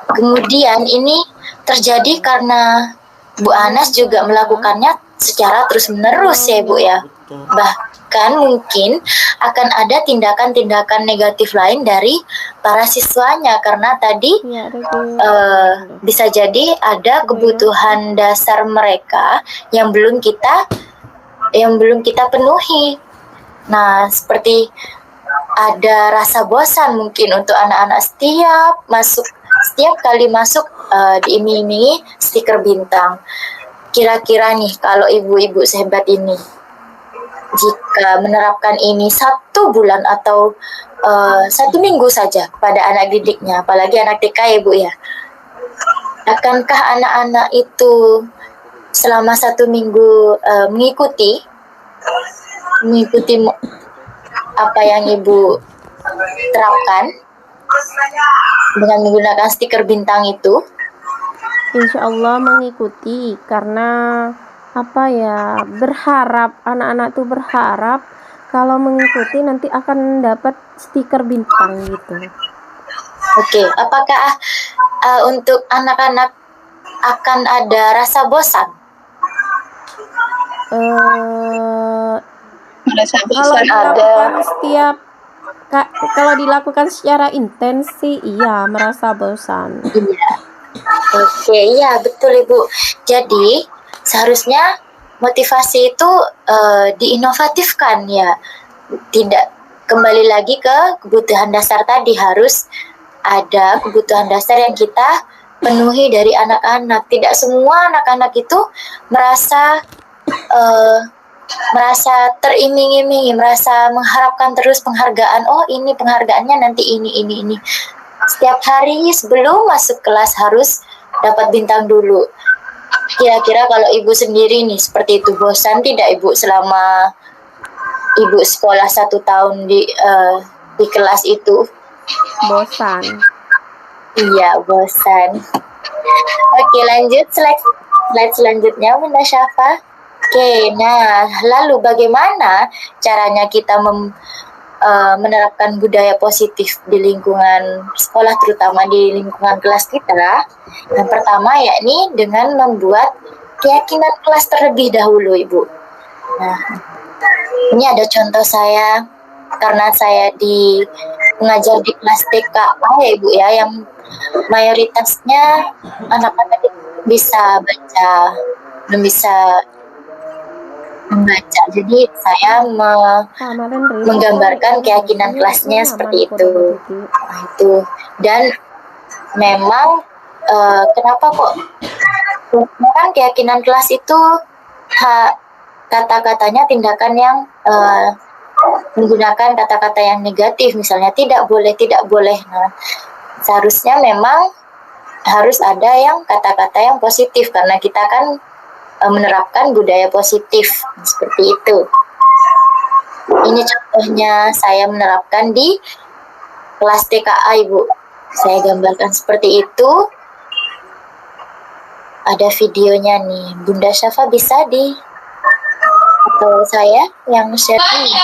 Kemudian ini terjadi karena Bu Anas juga melakukannya secara terus-menerus ya Bu ya. Bahkan mungkin akan ada tindakan-tindakan negatif lain dari para siswanya, karena tadi bisa jadi ada kebutuhan dasar mereka yang belum kita penuhi. Nah, seperti ada rasa bosan mungkin untuk anak-anak setiap kali masuk diiming-imingi stiker bintang. Kira-kira nih kalau ibu-ibu sehebat ini, jika menerapkan ini 1 bulan atau 1 minggu saja pada anak didiknya, apalagi anak TK ya Bu ya, akankah anak-anak itu selama 1 minggu mengikuti apa yang Ibu terapkan dengan menggunakan stiker bintang itu? Insya Allah mengikuti, karena berharap, anak-anak tuh berharap kalau mengikuti nanti akan dapat stiker bintang gitu. Oke, apakah untuk anak-anak akan ada rasa bosan? Kalau dilakukan secara intens sih iya, merasa bosan. Iya. Oke, iya betul Ibu. Jadi seharusnya motivasi itu diinovatifkan ya. Tidak kembali lagi ke kebutuhan dasar tadi, harus ada kebutuhan dasar yang kita penuhi dari anak-anak. Tidak semua anak-anak itu merasa eh, merasa teriming-imingi, merasa mengharapkan terus penghargaan. Oh, ini penghargaannya nanti ini. Setiap hari sebelum masuk kelas harus dapat bintang dulu. Kira-kira kalau Ibu sendiri nih seperti itu, bosan tidak Ibu selama Ibu sekolah 1 tahun di kelas itu? Bosan. Iya, bosan. Oke, lanjut slide selanjutnya, Bunda Syafa. Oke, nah lalu bagaimana caranya kita menerapkan budaya positif di lingkungan sekolah, terutama di lingkungan kelas kita? Yang pertama yakni dengan membuat keyakinan kelas terlebih dahulu, Ibu. Nah, ini ada contoh saya, karena saya mengajar di kelas TKA ya Ibu ya, yang mayoritasnya anak-anak bisa baca, belum bisa membaca. Jadi saya menggambarkan keyakinan kelasnya seperti itu. Nah, itu. Dan memang kenapa kok kan keyakinan kelas itu kata-katanya tindakan yang menggunakan kata-kata yang negatif, misalnya tidak boleh. Nah, seharusnya memang harus ada yang kata-kata yang positif, karena kita kan menerapkan budaya positif seperti itu. Ini contohnya saya menerapkan di kelas TKA, Ibu. Saya gambarkan seperti itu. Ada videonya nih. Bunda Syafa bisa atau saya yang share ini.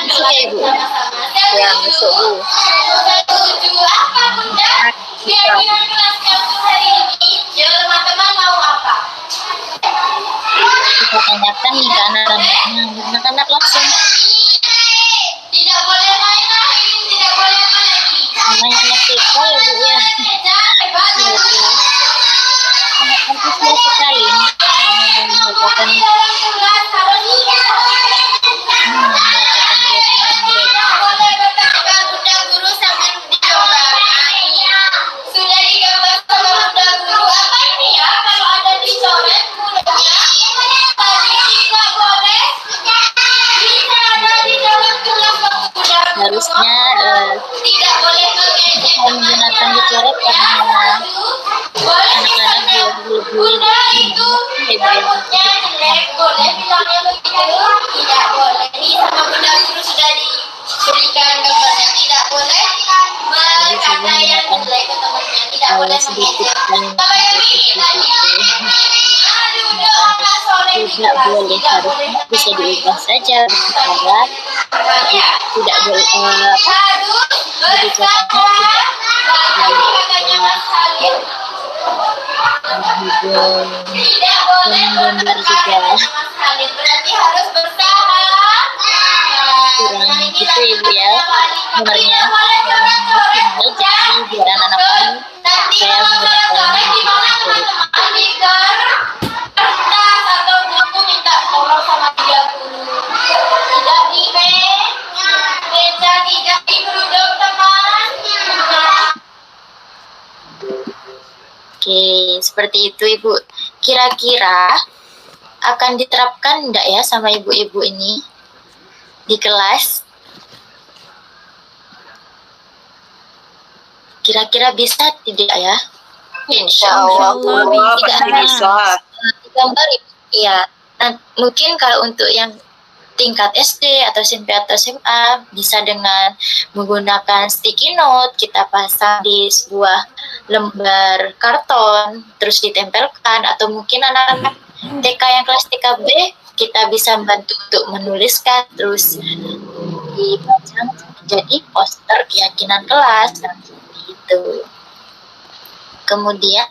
Masuk ya, Ibu? Ya, masuk, Bu. Apa Bunda? Keyakinan kelas kamu hari ini, teman-teman mau apa? Kita tanyakan nih ke anak-anak langsung. Tidak boleh main-main, tidak boleh apa lagi. Namanya TK ya Bu ya. Sangat antusias sekali melakukan Bunda guru sambil digambar. Sudah digambar sama Bunda guru. Apa ini ya? Kalau ada dicoret bundanya, tadi tidak boleh. Bisa ada di dalam tulang Bunda guru. harusnya Tidak boleh mengejek menggunakan dicoret karena anak-anak Bunda itu rambutnya jelek, boleh bilangnya begitu? Tidak boleh. Ini sama Bunda guru sudah diberikan gambarnya. Tidak boleh berkata yang jelek ke temannya. Tidak boleh mengejek. Kalau yang ini tadi, aduh doa sore di tidak kelas. boleh, Tidak boleh harusnya bisa diubah saja berbicara, tidak boleh harus berkata, lalu katanya Mas Khalil. Tidak boleh menggambar berkata juga Mas Khalil, berarti harus bersahabat. kurang gitu Ibu ya sebenarnya. Jadi biar anak-anak Nanti saya kalau sudah sore menggunakan gimana teman-teman di kertas atau buku minta tolong sama dia guru. Tidak di meja, tidak di kerudung teman. Oke, seperti itu Ibu. Kira-kira akan diterapkan enggak ya sama ibu-ibu ini di kelas? Kira-kira bisa tidak ya? Insya Allah, Insya Allah bisa. Gambar ya. Nah, mungkin kalau untuk yang tingkat SD atau SMP atau SMA bisa dengan menggunakan sticky note, kita pasang di sebuah lembar karton terus ditempelkan, atau mungkin anak-anak TK yang kelas TKB kita bisa bantu untuk menuliskan terus dipajang jadi poster keyakinan kelas dan itu. Kemudian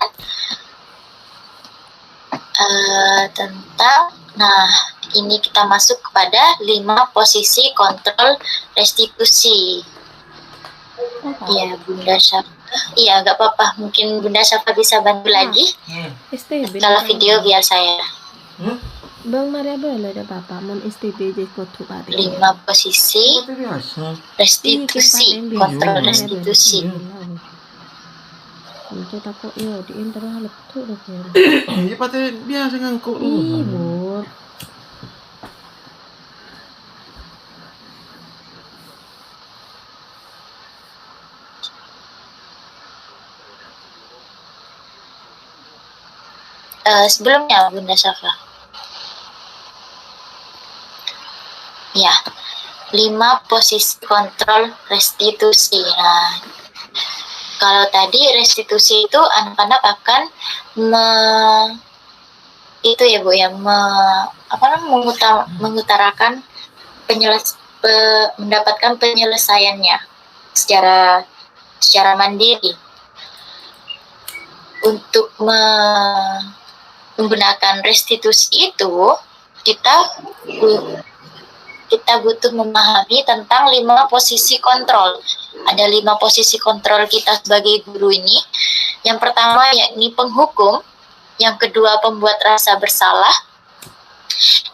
tentang, nah ini kita masuk kepada 5 posisi kontrol restitusi. Iya, Bunda Syafa. Iya, nggak apa-apa. Mungkin Bunda Syafa bisa bantu lagi. STB. Kalau video biar saya. Bang Maria boleh ada papa mon STB jadi kotu pati. 5 posisi restitusi, kontrol restitusi. Itu takut yo di intro halep tuh deh. Iya patah biasa ngangkuk. Ih, Bu. Sebelumnya Bunda Syafa. Ya, 5 posisi kontrol restitusi. Nah, kalau tadi restitusi itu anak-anak akan itu ya Bu ya, mengutarakan mendapatkan penyelesaiannya secara mandiri. Untuk menggunakan restitusi itu kita butuh memahami tentang 5 posisi kontrol. Ada 5 posisi kontrol kita sebagai guru ini. Yang pertama yakni penghukum, yang kedua pembuat rasa bersalah,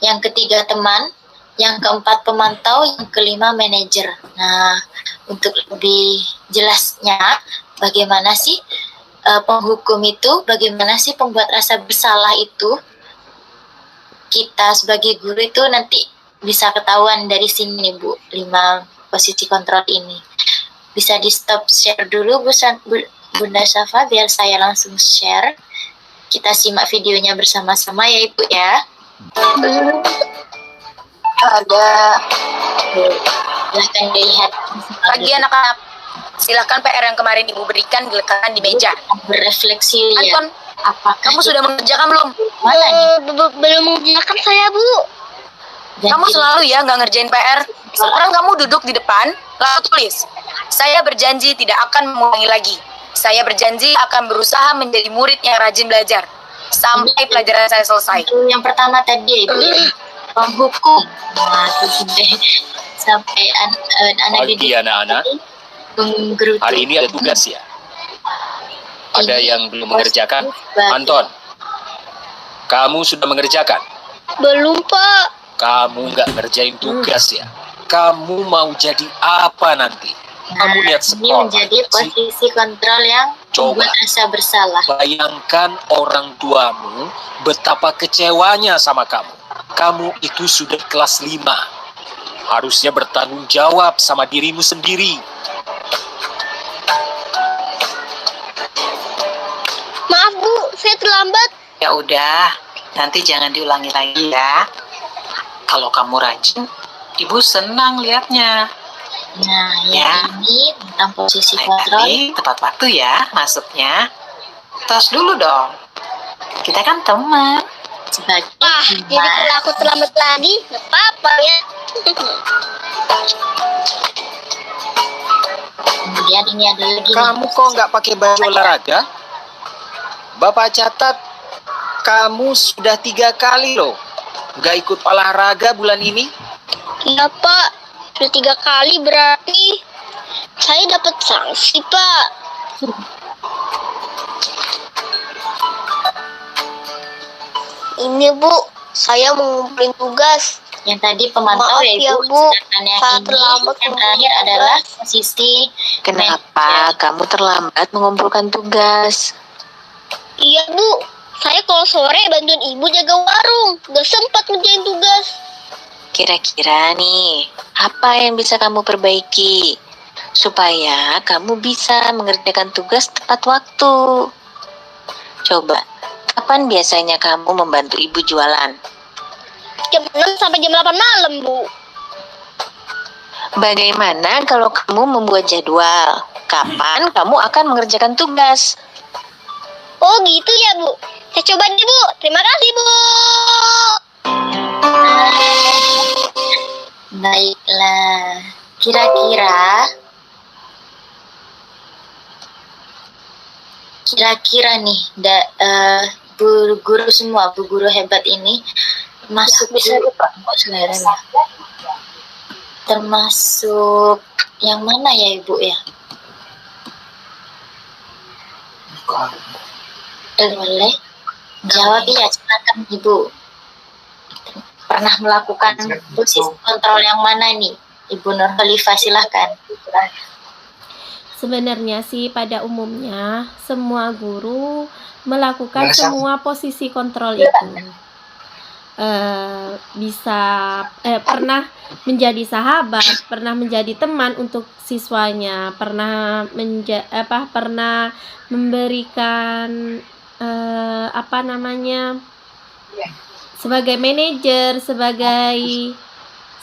yang ketiga teman, yang keempat pemantau, yang kelima manajer. Nah, untuk lebih jelasnya bagaimana sih penghukum itu, bagaimana sih pembuat rasa bersalah itu, kita sebagai guru itu nanti bisa ketahuan dari sini nih Bu, 5 posisi kontrol ini. Bisa di stop share dulu Bunda Syafa biar saya langsung share. Kita simak videonya bersama-sama ya Ibu ya. Ada. Silahkan dilihat. Pagi anak-anak, silakan PR yang kemarin Ibu berikan diletakkan di meja. Berefleksi ya. Anton, Apakah kamu sudah mengerjakan belum? mana nih? Belum mengerjakan saya, Bu. Kamu selalu ya nggak ngerjain PR. Sekarang kamu duduk di depan, lalu tulis. Saya berjanji tidak akan mengulangi lagi. Saya berjanji akan berusaha menjadi murid yang rajin belajar sampai pelajaran saya selesai. Yang pertama tadi Ibu ya, penghukum. Nah, sampai anak Pagi didik anak-anak, menggerutu. hari ini ada tugas ya. Ada Ini yang belum mengerjakan? sebagai- Anton, kamu sudah mengerjakan? Belum, Pak. Kamu nggak ngerjain tugas ya? Kamu mau jadi apa nanti? Kamu lihat Ini sekolah. menjadi posisi kontrol yang Coba. membuat rasa bersalah. Bayangkan orang tuamu betapa kecewanya sama kamu. Kamu itu sudah kelas 5. Harusnya bertanggung jawab sama dirimu sendiri. Maaf, Bu. Saya terlambat. Ya udah, nanti jangan diulangi lagi ya. Kalau kamu rajin, Ibu senang lihatnya. Nah, Ya. yang ini tentang posisi Baik, kontrol. tadi tepat waktu ya masuknya. Tos dulu dong. Kita kan teman. Sebagai Jadi kalau aku terlambat lagi, nggak apa-apa ya. Kemudian ini ada lagi nih. Kamu kok nggak pakai baju olahraga? Bapak catat, kamu sudah 3 kali loh nggak ikut olahraga bulan ini. Iya, Pak. Sudah 3 kali berarti saya dapat sanksi, Pak. Ini, Bu. Saya mau ngumpulin tugas. Yang tadi pemantau Maaf ya ya, Ibu. Bu. Sedangkan yang Saya ini terlambat yang terakhir mengumpulkan adalah tugas. posisi Kenapa kamu terlambat mengumpulkan tugas? Iya, Bu. Saya kalau sore bantuin Ibu jaga warung. Gak sempat ngerjain tugas. Kira-kira nih, apa yang bisa kamu perbaiki supaya kamu bisa mengerjakan tugas tepat waktu? Coba, kapan biasanya kamu membantu ibu jualan? Jam 6 sampai jam 8 malam, Bu. Bagaimana kalau kamu membuat jadwal? Kapan kamu akan mengerjakan tugas? Oh, gitu ya, Bu. Saya coba deh, Bu. Terima kasih, Bu. baiklah. Kira-kira nih bu guru semua, bu guru hebat ini masuk termasuk yang mana ya Ibu ya? Boleh. Jawab ya, silakan Ibu. Pernah melakukan posisi kontrol yang mana nih? Ibu Nur Khalifah, silahkan. Sebenarnya sih pada umumnya semua guru melakukan semua posisi kontrol itu. Bisa pernah menjadi sahabat, pernah menjadi teman untuk siswanya, pernah pernah memberikan sebagai manajer,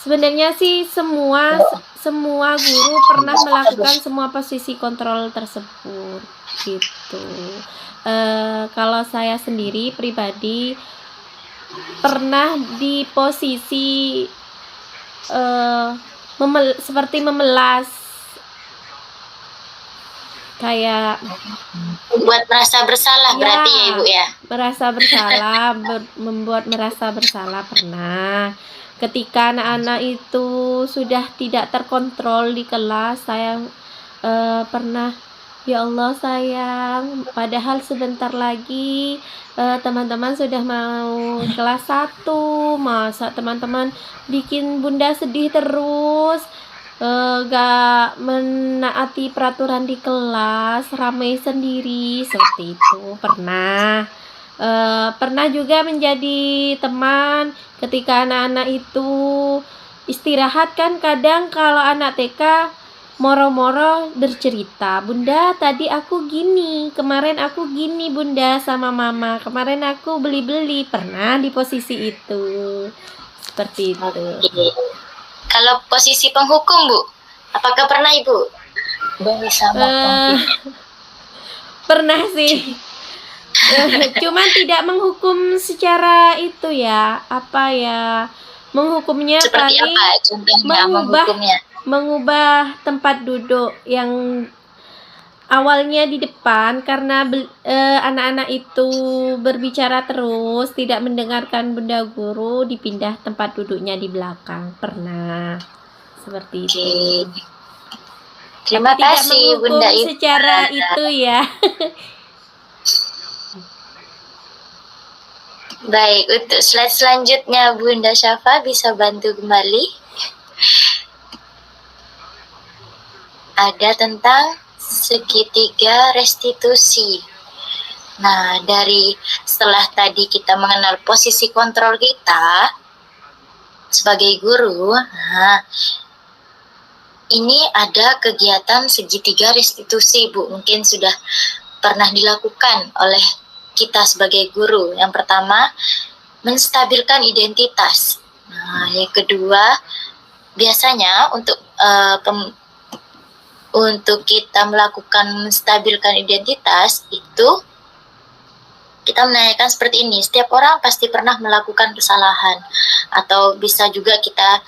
sebenarnya sih semua guru pernah melakukan semua posisi kontrol tersebut gitu. Kalau saya sendiri pribadi pernah di posisi seperti memelas, kayak Buat merasa bersalah berarti ya Ibu ya? merasa bersalah, membuat merasa bersalah pernah. Ketika anak-anak itu sudah tidak terkontrol di kelas, saya pernah, ya Allah sayang, padahal sebentar lagi teman-teman sudah mau kelas 1, masa teman-teman bikin bunda sedih terus, gak menaati peraturan di kelas, ramai sendiri, seperti itu. Pernah juga menjadi teman ketika anak-anak itu istirahat. Kan kadang kalau anak TK moro-moro bercerita, bunda tadi aku gini, kemarin aku gini bunda sama mama, kemarin aku beli-beli. Pernah di posisi itu, seperti itu. Kalau posisi penghukum Bu, apakah pernah Ibu? Pernah sih. Cuman tidak menghukum secara itu ya, menghukumnya Seperti paling apa contohnya menghukumnya? mengubah tempat duduk yang awalnya di depan, karena anak-anak itu berbicara terus, tidak mendengarkan bunda guru, dipindah tempat duduknya di belakang. Pernah seperti itu. Terima Tapi tidak kasih menghukum Bunda Ibu. secara itu ya. Baik, untuk slide selanjutnya Bunda Syafa bisa bantu kembali. Ada tentang segitiga restitusi. Nah, setelah tadi kita mengenal posisi kontrol kita sebagai guru, ini ada kegiatan segitiga restitusi, Bu. Mungkin sudah pernah dilakukan oleh kita sebagai guru. Yang pertama, menstabilkan identitas. Nah, yang kedua, biasanya untuk kita melakukan menstabilkan identitas itu kita menanyakan seperti ini. Setiap orang pasti pernah melakukan kesalahan, atau bisa juga kita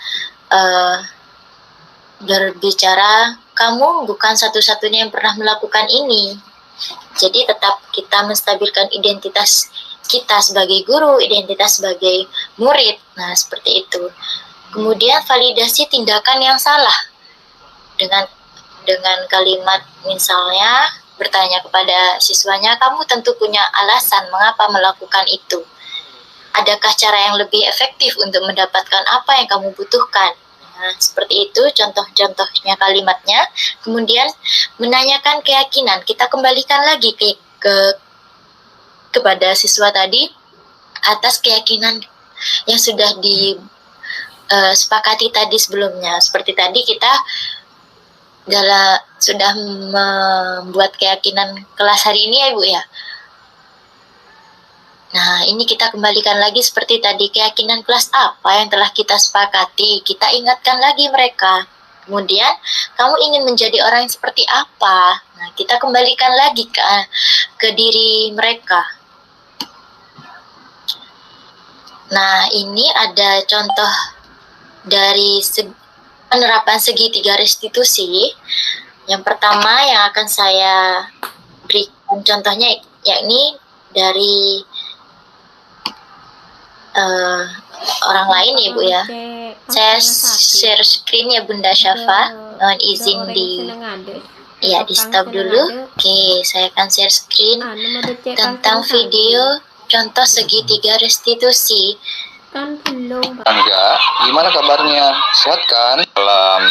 berbicara, kamu bukan satu-satunya yang pernah melakukan ini. Jadi tetap kita menstabilkan identitas kita sebagai guru, identitas sebagai murid. Nah, seperti itu. Kemudian validasi tindakan yang salah dengan kalimat, misalnya bertanya kepada siswanya, kamu tentu punya alasan mengapa melakukan itu. Adakah cara yang lebih efektif untuk mendapatkan apa yang kamu butuhkan? Nah, seperti itu contoh-contohnya kalimatnya. Kemudian menanyakan keyakinan, kita kembalikan lagi kepada siswa tadi atas keyakinan yang sudah disepakati tadi sebelumnya. Seperti tadi kita sudah membuat keyakinan kelas hari ini ya Ibu ya. Nah, ini kita kembalikan lagi seperti tadi, keyakinan kelas apa yang telah kita sepakati, kita ingatkan lagi mereka. Kemudian, kamu ingin menjadi orang yang seperti apa? Nah, kita kembalikan lagi ke diri mereka. Nah, ini ada contoh dari penerapan segitiga restitusi. Yang pertama yang akan saya berikan contohnya, yakni dari orang lain ya Bu ya. Saya share screen ya Bunda Syafa, mohon izin Ya, di stop dulu. Oke, saya akan share screen tentang video contoh segitiga restitusi. Kan belum, Pak. Angga, gimana kabarnya? Sehat kan? Salam,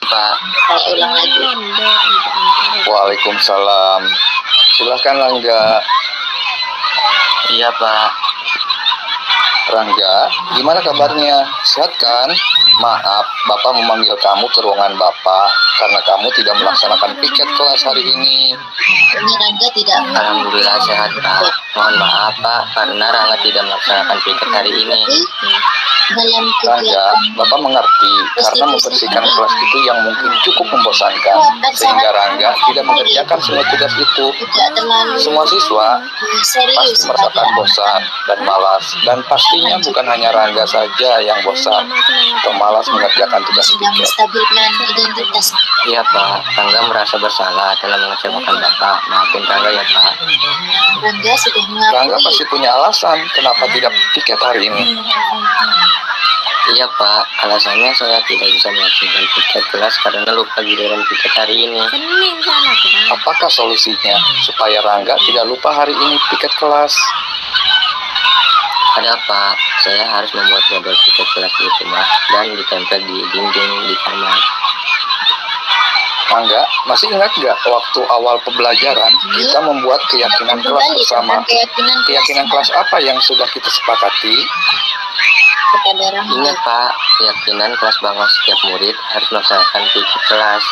Pak. Saya ulang lagi. Waalaikumsalam. Silahkan Angga. Iya Pak. Rangga, gimana kabarnya? Sehat kan? Maaf, Bapak memanggil kamu ke ruangan Bapak karena kamu tidak melaksanakan piket kelas hari ini. Ini Rangga tidak. Alhamdulillah sehat Pak. Mohon maaf Pak karena Rangga tidak melaksanakan piket hari ini. Dalam Rangga, kegiatan Bapak mengerti karena membersihkan kelas itu yang mungkin cukup membosankan sehingga Rangga tidak mengerjakan semua tugas itu. tidak terlalu Semua siswa serius pasti merasakan pada bosan dan malas, dan pastinya bukan hanya Rangga saja yang bosan atau malas mengerjakan tugas sedang piket. menstabilkan identitas. Iya Pak, Rangga merasa bersalah dalam mengecewakan Bapak. Maafin Rangga ya Pak. Rangga sudah Rangga mengakui. pasti punya alasan kenapa tidak piket hari ini. Iya Pak, alasannya saya tidak bisa melaksanakan piket kelas karena lupa giliran piket hari ini. Senin sana, Pak. Apakah solusinya supaya Rangga tidak lupa hari ini piket kelas? Ada Pak, saya harus membuat gambar piket kelas di rumah dan ditempel di dinding di kamar. Rangga, masih ingat nggak waktu awal pembelajaran kita membuat keyakinan kelas Kembali bersama? tentang Keyakinan kelas apa yang sudah kita sepakati? kepada Rangga. Ingat Pak, keyakinan kelas bahwa setiap murid harus melaksanakan piket kelas.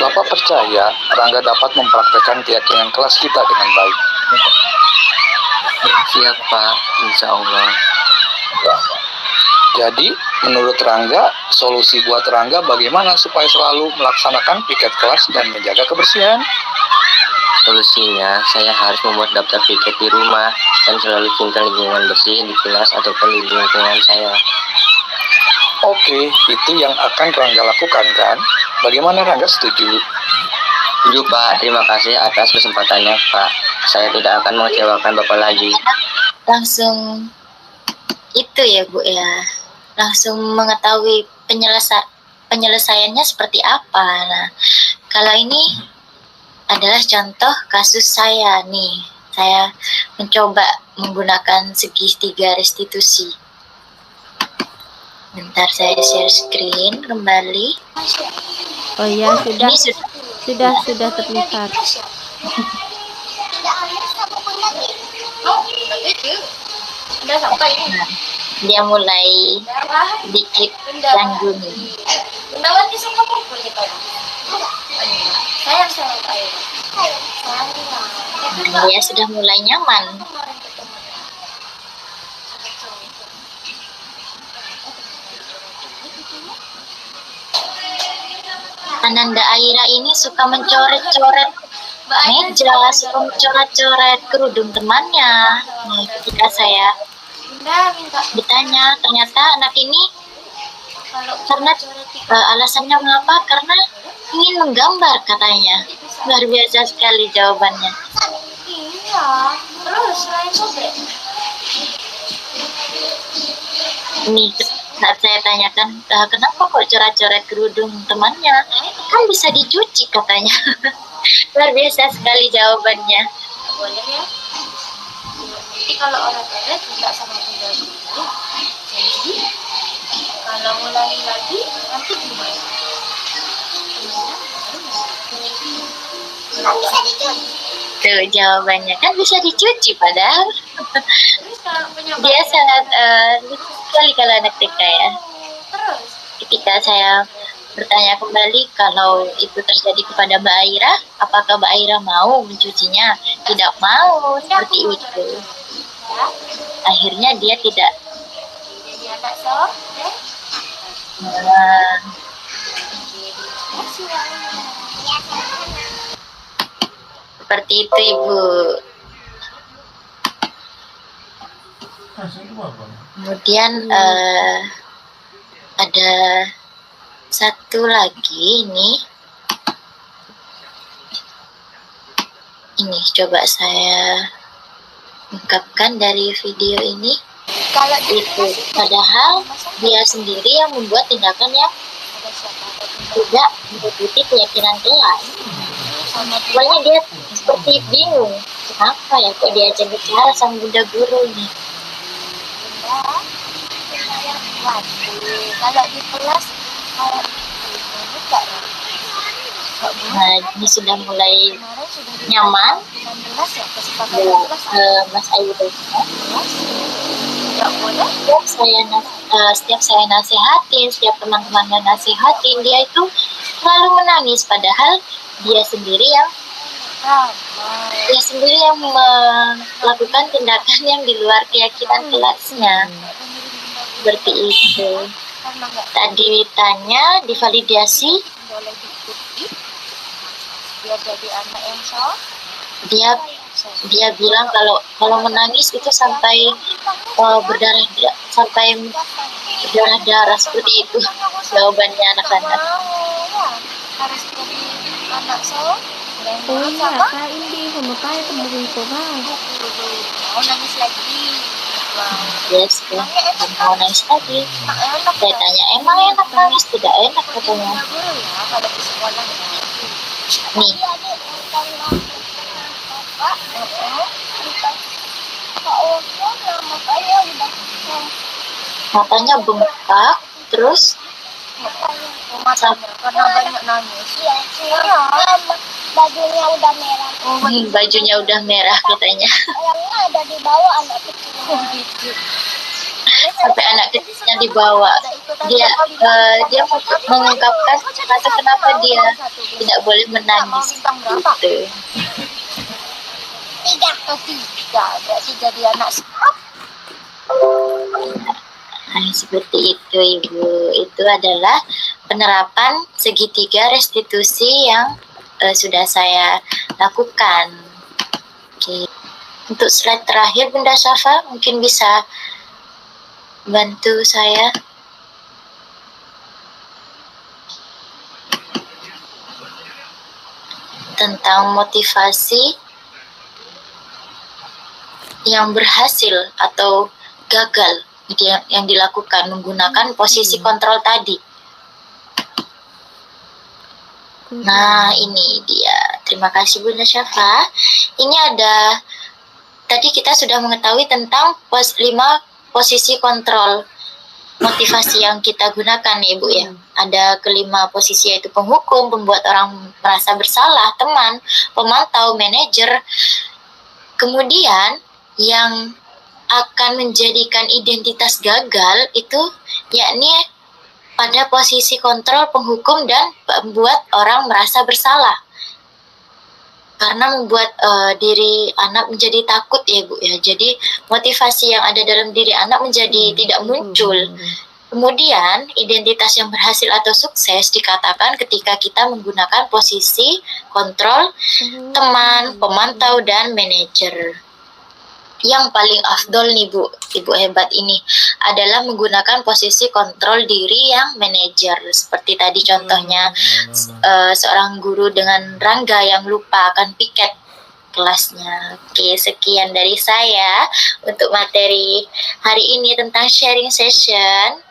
Bapak percaya Rangga dapat mempraktekkan keyakinan kelas kita dengan baik. Siap Pak, insya Allah. Jadi, menurut Rangga, solusi buat Rangga bagaimana supaya selalu melaksanakan piket kelas dan menjaga kebersihan? Solusinya, saya harus membuat daftar piket di rumah dan selalu cinta lingkungan bersih di kelas ataupun di lingkungan saya. Oke, itu yang akan Rangga lakukan kan? Bagaimana Rangga setuju? Setuju Pak, terima kasih atas kesempatannya Pak. Saya tidak akan mengecewakan Bapak lagi. Langsung itu ya Bu ya, langsung mengetahui penyelesaiannya seperti apa. Nah, kalau ini adalah contoh kasus saya nih. Saya mencoba menggunakan segitiga restitusi. Bentar saya share screen kembali. Oh iya, Ini sudah terlihat. Dia mulai dikit canggung. Dia sudah mulai nyaman. Ananda Aira ini suka mencoret-coret meja, suka mencoret-coret kerudung temannya. Nah, ketika saya ditanya, ternyata anak ini karena alasannya mengapa? Karena ingin menggambar katanya. Luar biasa sekali jawabannya. Ini saat saya tanyakan, kenapa kok coret-coret kerudung temannya? Kan bisa dicuci katanya. Luar biasa sekali jawabannya. Boleh ya. Jadi kalau orang coret minta sama bunda dulu. Jadi kalau ngulangi lagi nanti gimana? Bisa dicuci. Tuh jawabannya, kan bisa dicuci padahal. Terus kalau punya Dia sangat lucu sekali kalau anak TK ya. terus Ketika saya bertanya kembali kalau itu terjadi kepada Mbak Aira, apakah Mbak Aira mau mencucinya? Tidak mau, seperti itu. ya Akhirnya dia tidak. jadi anak soleh ya. Nah, seperti itu Ibu. Kemudian ada satu lagi ini coba saya ungkapkan dari video ini. Kalau Itu padahal dia sendiri yang membuat tindakan yang ada siapa ada bunda tidak mengikuti keyakinan kelas. Pokoknya dia seperti bingung, kenapa ya kok diajak bicara sama bunda guru nih. Kalau di kelas kayak buka ya. Nah, ini sudah mulai nyaman. 16 ya kesepakatan kelas. Mas Ayu Enggak boleh. setiap saya nasihatin, setiap teman-temannya nasihatin, dia itu selalu menangis, padahal dia sendiri yang melakukan tindakan yang di luar keyakinan kelasnya. Seperti itu. Tadi ditanya, divalidasi, Dia jadi anak yang dia bilang kalau menangis itu sampai berdarah seperti itu jawabannya anak-anak. harus jadi anak saya. Oh iya, Kak, ini sama Kak temu itu, Kak. Mau nangis lagi. Yes, mau nangis lagi. Saya tanya, emang enak nangis? Tidak enak katanya. Kalau di sekolah Nih, matanya bengkak, terus karena banyak nangis. Bajunya udah merah. Bajunya udah merah katanya. Orangnya ada di bawah anak kecil. Sampai anak kecilnya dibawa. Dia mengungkapkan kenapa dia tidak boleh menangis. Gitu. Tiga, berarti jadi anak. Nah, seperti itu Ibu. Itu adalah penerapan segitiga restitusi yang sudah saya lakukan. Oke. Untuk slide terakhir Bunda Syafa mungkin bisa bantu saya. Tentang motivasi yang berhasil atau gagal yang dilakukan menggunakan posisi kontrol tadi. Nah, ini dia. Terima kasih Bunda Syafa. Ini ada, tadi kita sudah mengetahui tentang 5 posisi kontrol motivasi yang kita gunakan ya Ibu ya. Ada kelima posisi, yaitu penghukum, pembuat orang merasa bersalah, teman, pemantau, manajer. Kemudian yang akan menjadikan identitas gagal itu yakni pada posisi kontrol, penghukum, dan membuat orang merasa bersalah. Karena membuat diri anak menjadi takut ya Bu ya. Jadi motivasi yang ada dalam diri anak menjadi tidak muncul. Kemudian identitas yang berhasil atau sukses dikatakan ketika kita menggunakan posisi kontrol, teman, pemantau, dan manajer. Yang paling afdol nih Bu, Ibu hebat ini adalah menggunakan posisi kontrol diri yang manajer. Seperti tadi contohnya seorang guru dengan Rangga yang lupa akan piket kelasnya. Oke, sekian dari saya untuk materi hari ini tentang sharing session.